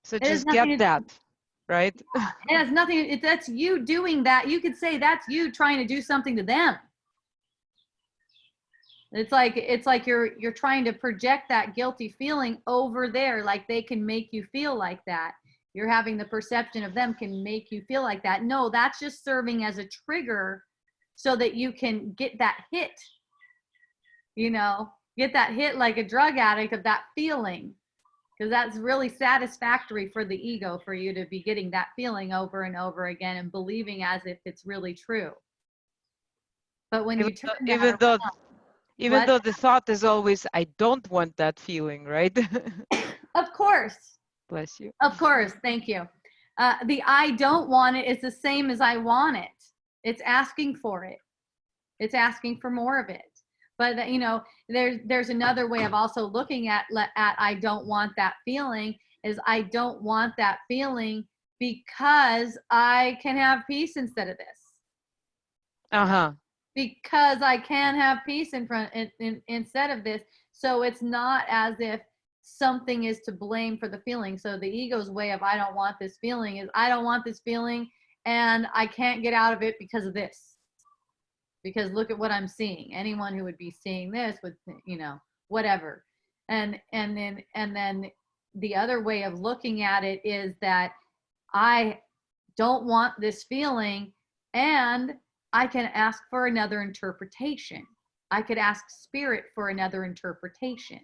So It has just get nothing to that, right? It has nothing. That's you doing that. You could say that's you trying to do something to them. It's like you're trying to project that guilty feeling over there, like they can make you feel like that. You're having the perception of them can make you feel like that. No, that's just serving as a trigger so that you can get that hit. You know, get that hit like a drug addict of that feeling. Because that's really satisfactory for the ego for you to be getting that feeling over and over again and believing as if it's really true. But when Even you turn though, that even though around, even what? though the thought is always, I don't want that feeling, right? Of course, Bless you. of course. Thank you. The I don't want it is the same as I want it. It's asking for it. It's asking for more of it. But you know, there's another way of also looking at I don't want that feeling is I don't want that feeling because I can have peace instead of this. Uh-huh. Because I can have peace instead of this. So it's not as if something is to blame for the feeling. So the ego's way of I don't want this feeling is I don't want this feeling and I can't get out of it because of this. Because look at what I'm seeing. Anyone who would be seeing this would, you know, whatever. And then the other way of looking at it is that I don't want this feeling and I can ask for another interpretation. I could ask spirit for another interpretation.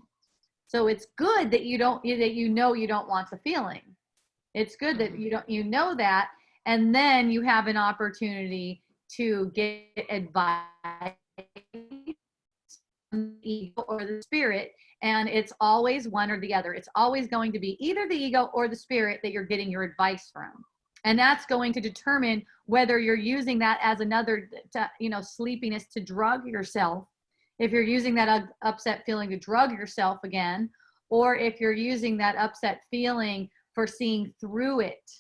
So it's good that you don't that you know you don't want the feeling. It's good that you know that, and then you have an opportunity to get advice from the ego or the spirit, and it's always one or the other. It's always going to be either the ego or the spirit that you're getting your advice from. And that's going to determine whether you're using that as another, sleepiness to drug yourself. If you're using that upset feeling to drug yourself again, or if you're using that upset feeling for seeing through it.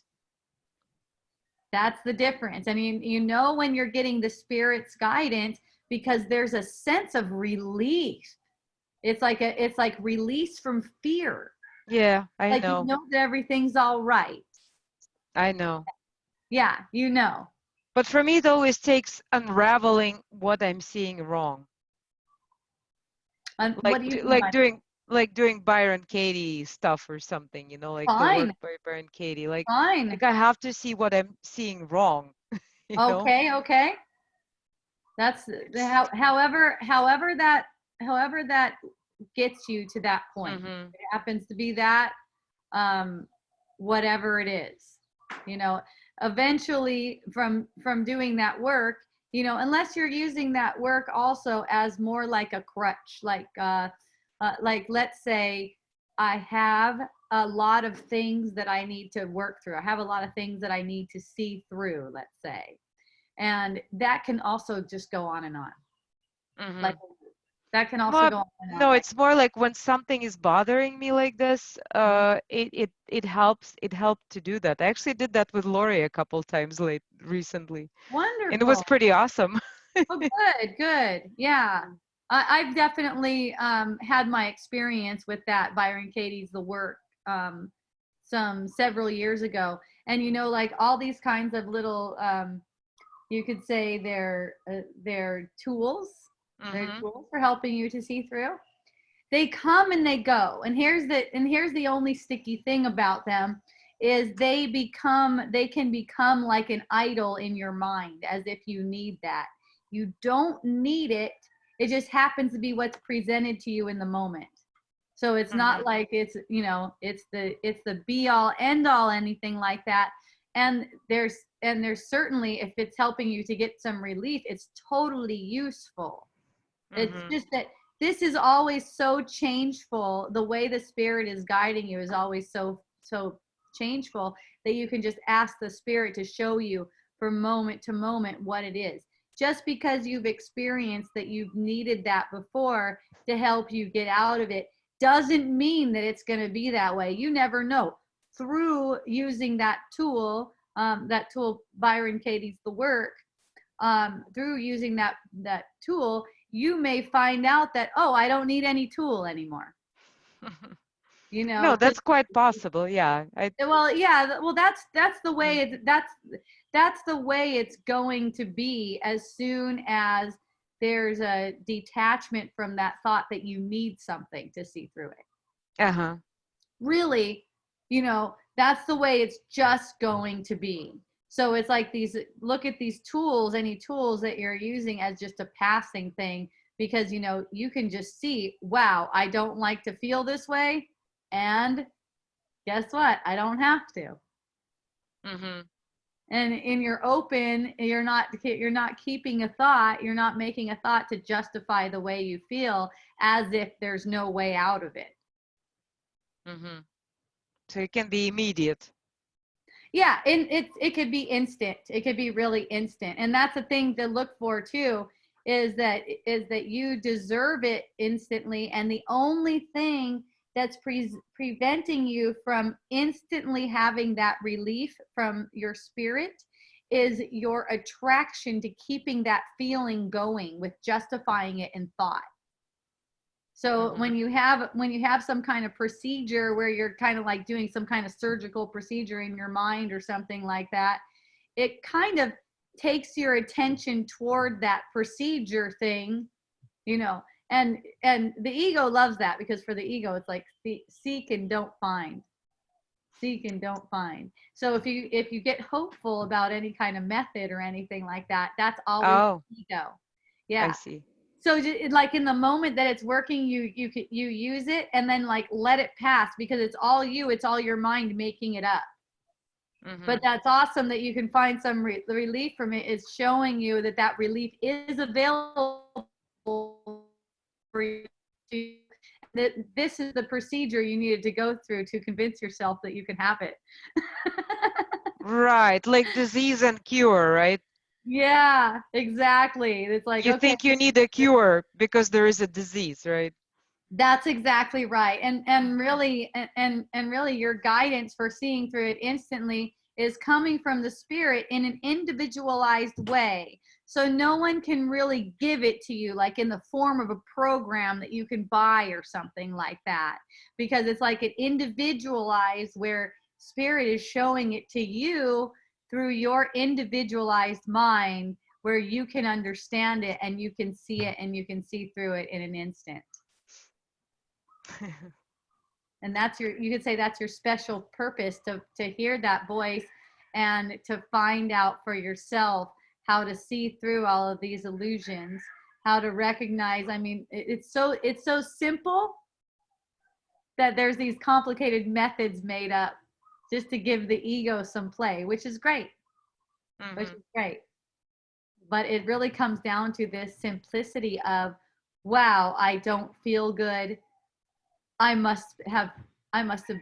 That's the difference. I mean, you know when you're getting the spirit's guidance because there's a sense of relief. It's like release from fear. Yeah, I Like you know. know that everything's all right. I know. Yeah, you know. But for me, it always takes unraveling what I'm seeing wrong. What Like do you mean like by doing Byron Katie stuff or something, you know, like the work fine? by Byron Katie. Like Fine. I have to see what I'm seeing wrong, you know? Okay, okay. That's however that gets you to that point. Mm-hmm. It happens to be that um whatever it is. You know, eventually from doing that work, you know, unless you're using that work also as more like a crutch, like let's say I have a lot of things that I need to work through. I have a lot of things that I need to see through, let's say. And that can also just go on and on. Mm-hmm. Like That can also Well, go on and no, on. it's more like when something is bothering me like this, it helps. It helped to do that. I actually did that with Lori a couple times recently, and it was Wonderful. pretty awesome. Oh, good, good. Yeah. I've definitely had my experience with that, Byron Katie's The Work, several years ago. And, you know, like all these kinds of little, you could say they're tools. They're Hmm. tools for helping you to see through. They come and they go. And here's the only sticky thing about them is they can become like an idol in your mind, as if you need that. You don't need it. It just happens to be what's presented to you in the moment. So it's not Hmm. like it's, you know, it's the be all end all, anything like that. And there's certainly, if it's helping you to get some relief, it's totally useful. It's Hmm. just that this is always so changeful. The way the spirit is guiding you is always so changeful that you can just ask the spirit to show you from moment to moment what it is. Just because you've experienced that you've needed that before to help you get out of it doesn't mean that it's going to be that way. You never know. Through using that tool, Byron Katie's The Work, through using that tool, you may find out that, oh, I don't need any tool anymore. You know, No, that's quite possible. Yeah. well, yeah, well, that's the way that's the way it's going to be as soon as there's a detachment from that thought that you need something to see through it. Uh-huh. Really, you know, that's the way it's just going to be. So it's like look at these tools, any tools that you're using as just a passing thing, because, you know, you can just see, wow, I don't like to feel this way. And guess what? I don't have to. Hmm. And you're open, you're not keeping a thought, you're not making a thought to justify the way you feel as if there's no way out of it. Hmm. So it can be immediate. Yeah, and it could be instant. It could be really instant. And that's the thing to look for too, is that you deserve it instantly, and the only thing that's preventing you from instantly having that relief from your spirit is your attraction to keeping that feeling going with justifying it in thought. So Hmm. when you have some kind of procedure where you're kind of like doing some kind of surgical procedure in your mind or something like that, it kind of takes your attention toward that procedure thing, you know, and the ego loves that, because for the ego it's like seek and don't find. Seek and don't find. So if you get hopeful about any kind of method or anything like that, that's always Oh, ego. I Yeah. see. So like in the moment that it's working, you use it, and then like let it pass, because it's all you, it's all your mind making it up. Hmm. But that's awesome that you can find some relief from it. It's showing you that that relief is available for you. That this is the procedure you needed to go through to convince yourself that you can have it. Right, like disease and cure, right? Yeah, exactly. It's like, You okay, think you need a cure because there is a disease, right? that's exactly right. And really, and really your guidance for seeing through it instantly is coming from the spirit in an individualized way. So no one can really give it to you like in the form of a program that you can buy or something like that, because it's like an individualized, where spirit is showing it to you through your individualized mind, where you can understand it and you can see it and you can see through it in an instant. And that's you could say that's your special purpose, to hear that voice and to find out for yourself how to see through all of these illusions, how to recognize. I mean, it's so simple that there's these complicated methods made up just to give the ego some play, which is great, which Hmm. is great. But it really comes down to this simplicity of, wow, I don't feel good. I must have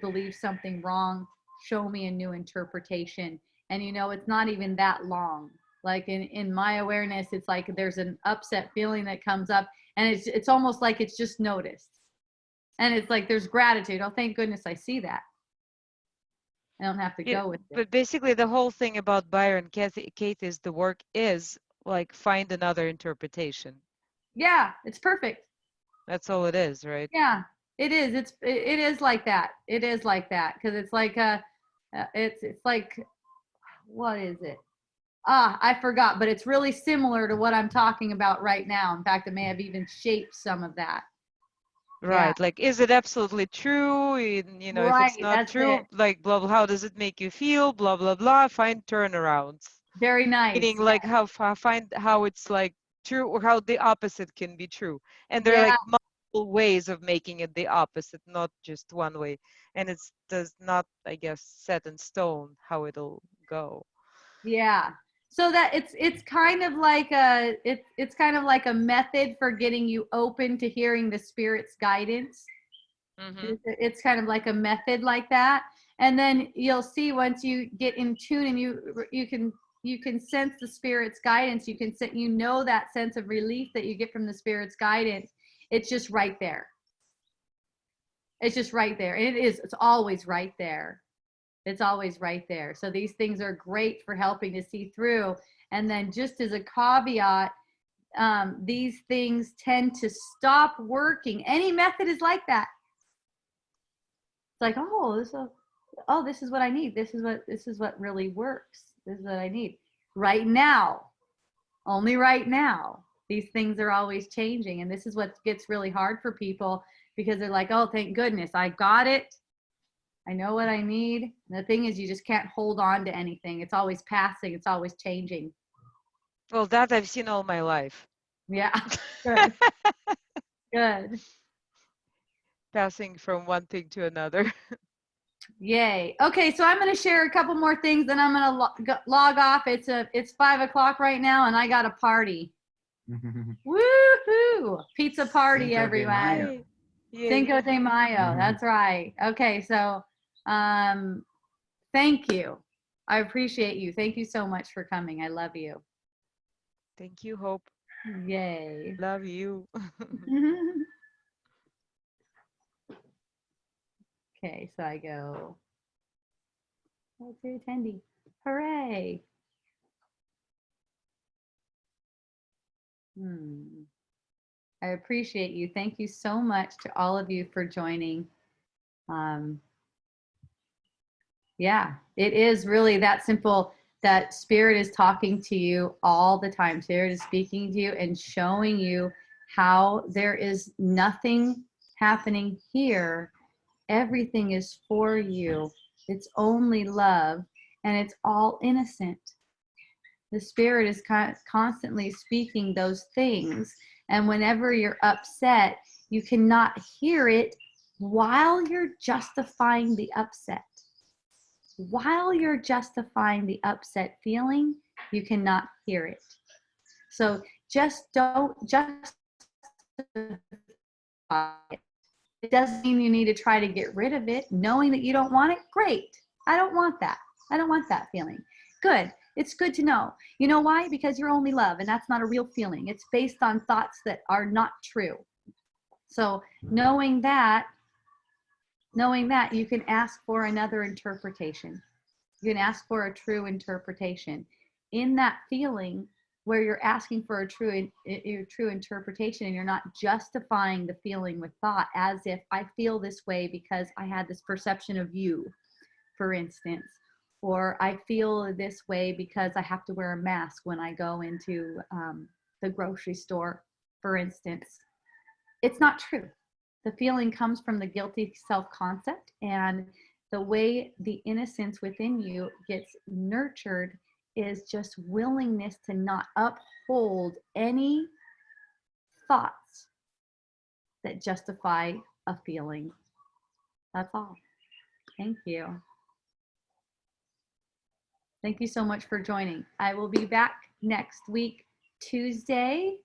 believed something wrong. Show me a new interpretation. And you know, it's not even that long. Like in my awareness, it's like there's an upset feeling that comes up, and it's almost like it's just noticed. And it's like there's gratitude. Oh, thank goodness I see that. I don't have to Yeah, go with it. but basically the whole thing about Byron, Kate, is the work is like find another interpretation. Yeah, it's perfect. That's all it is, right? Yeah, it is. It is like that. It is like that because it's like it's like, what is it? I forgot, but it's really similar to what I'm talking about right now. In fact, it may have even shaped some of that. Right. Like, is it absolutely true? You know, if it's Right, not that's true, it. like, blah, blah, how does it make you feel? Blah, blah, blah. Find turnarounds. Very Meaning, nice. like, find how it's like true or how the opposite can be true. And there are Yeah, like multiple ways of making it the opposite, not just one way. And it's does not, I guess, set in stone how it'll go. yeah. So that it's kind of like it's kind of like a method for getting you open to hearing the spirit's guidance. Mm-hmm. It's kind of like a method like that, and then you'll see once you get in tune and you can sense the spirit's guidance. You can that sense of relief that you get from the spirit's guidance. It's just right there. It's just right there, and it's always right there. It's always right there. So these things are great for helping to see through. And then just as a caveat, these things tend to stop working. Any method is like that. It's like, this is what I need. This is what really works. This is what I need right now. Only right now. These things are always changing, and this is what gets really hard for people because they're like, oh, thank goodness, I got it. I know what I need. And the thing is, you just can't hold on to anything. It's always passing. It's always changing. Well, that I've seen all my life. Yeah. Good. Good. Passing from one thing to another. Yay. Okay, so I'm going to share a couple more things, then I'm going to log off. It's 5 o'clock right now, and I got a party. Woohoo! Pizza party, Cinco de everyone. Mayo. Yay. Cinco de Mayo. Mhm. That's right. Okay, so thank you. I appreciate you. Thank you so much for coming. I love you. Thank you, Hope. Yay. Love you. Okay, so I go, oh, to attendee. Hooray. I appreciate you. Thank you so much to all of you for joining. Yeah, it is really that simple, that Spirit is talking to you all the time. Spirit is speaking to you and showing you how there is nothing happening here. Everything is for you. It's only love, and it's all innocent. The Spirit is constantly speaking those things. And whenever you're upset, you cannot hear it while you're justifying the upset. While you're justifying the upset feeling, you cannot hear it. So just don't justify it. It doesn't mean you need to try to get rid of it. Knowing that you don't want it, great. I don't want that. I don't want that feeling. Good. It's good to know. You know why? Because you're only love, and that's not a real feeling. It's based on thoughts that are not true. So knowing that, you can ask for another interpretation. You can ask for a true interpretation. In that feeling where you're asking for a true interpretation, and you're not justifying the feeling with thought as if I feel this way because I had this perception of you, for instance, or I feel this way because I have to wear a mask when I go into the grocery store, for instance. It's not true. The feeling comes from the guilty self-concept, and the way the innocence within you gets nurtured is just willingness to not uphold any thoughts that justify a feeling. That's all. Thank you. Thank you so much for joining. I will be back next week, Tuesday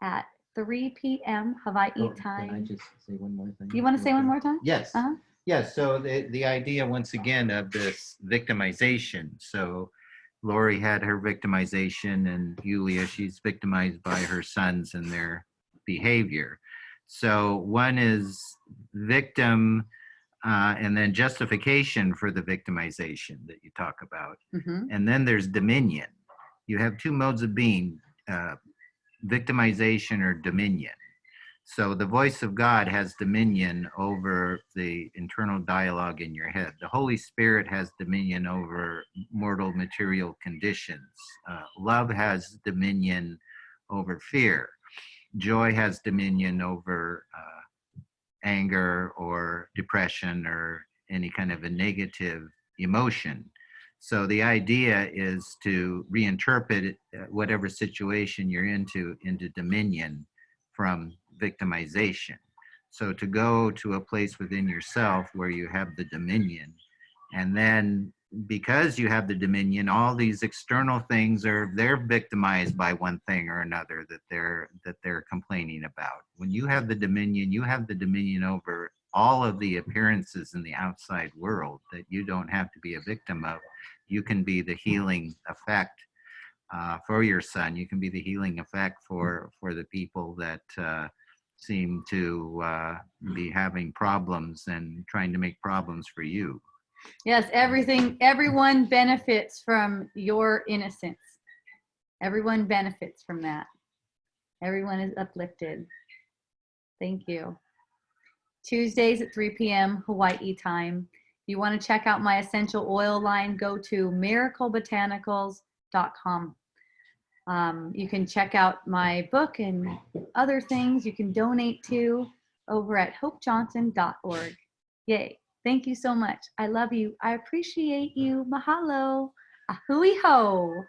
at 3 p.m. Hawaii Can I time. just say one more thing? You want to say one more time? Yes. Uh-huh. Yes. So the idea, once again, of this victimization. So Lori had her victimization, and Yulia, she's victimized by her sons and their behavior. So one is victim, and then justification for the victimization that you talk about. Mhm. And then there's dominion. You have two modes of being, victimization or dominion. So the voice of God has dominion over the internal dialogue in your head. The Holy Spirit has dominion over mortal material conditions. Love has dominion over fear. Joy has dominion over anger or depression or any kind of a negative emotion. So the idea is to reinterpret whatever situation you're into dominion from victimization. So to go to a place within yourself where you have the dominion, and then because you have the dominion, all these external things they're victimized by one thing or another that they're complaining about. When you have the dominion, you have the dominion over all of the appearances in the outside world that you don't have to be a victim of. You can be the healing effect for your son. You can be the healing effect for the people that seem to be having problems and trying to make problems for you. Yes, everyone benefits from your innocence. Everyone benefits from that. Everyone is uplifted. Thank you. Tuesdays at 3 p.m. Hawaii time. If you want to check out my essential oil line, go to miraclebotanicals.com. You can check out my book and other things you can donate to over at hopejohnson.org. Yay. Thank you so much. I love you. I appreciate you. Mahalo. Ahui ho.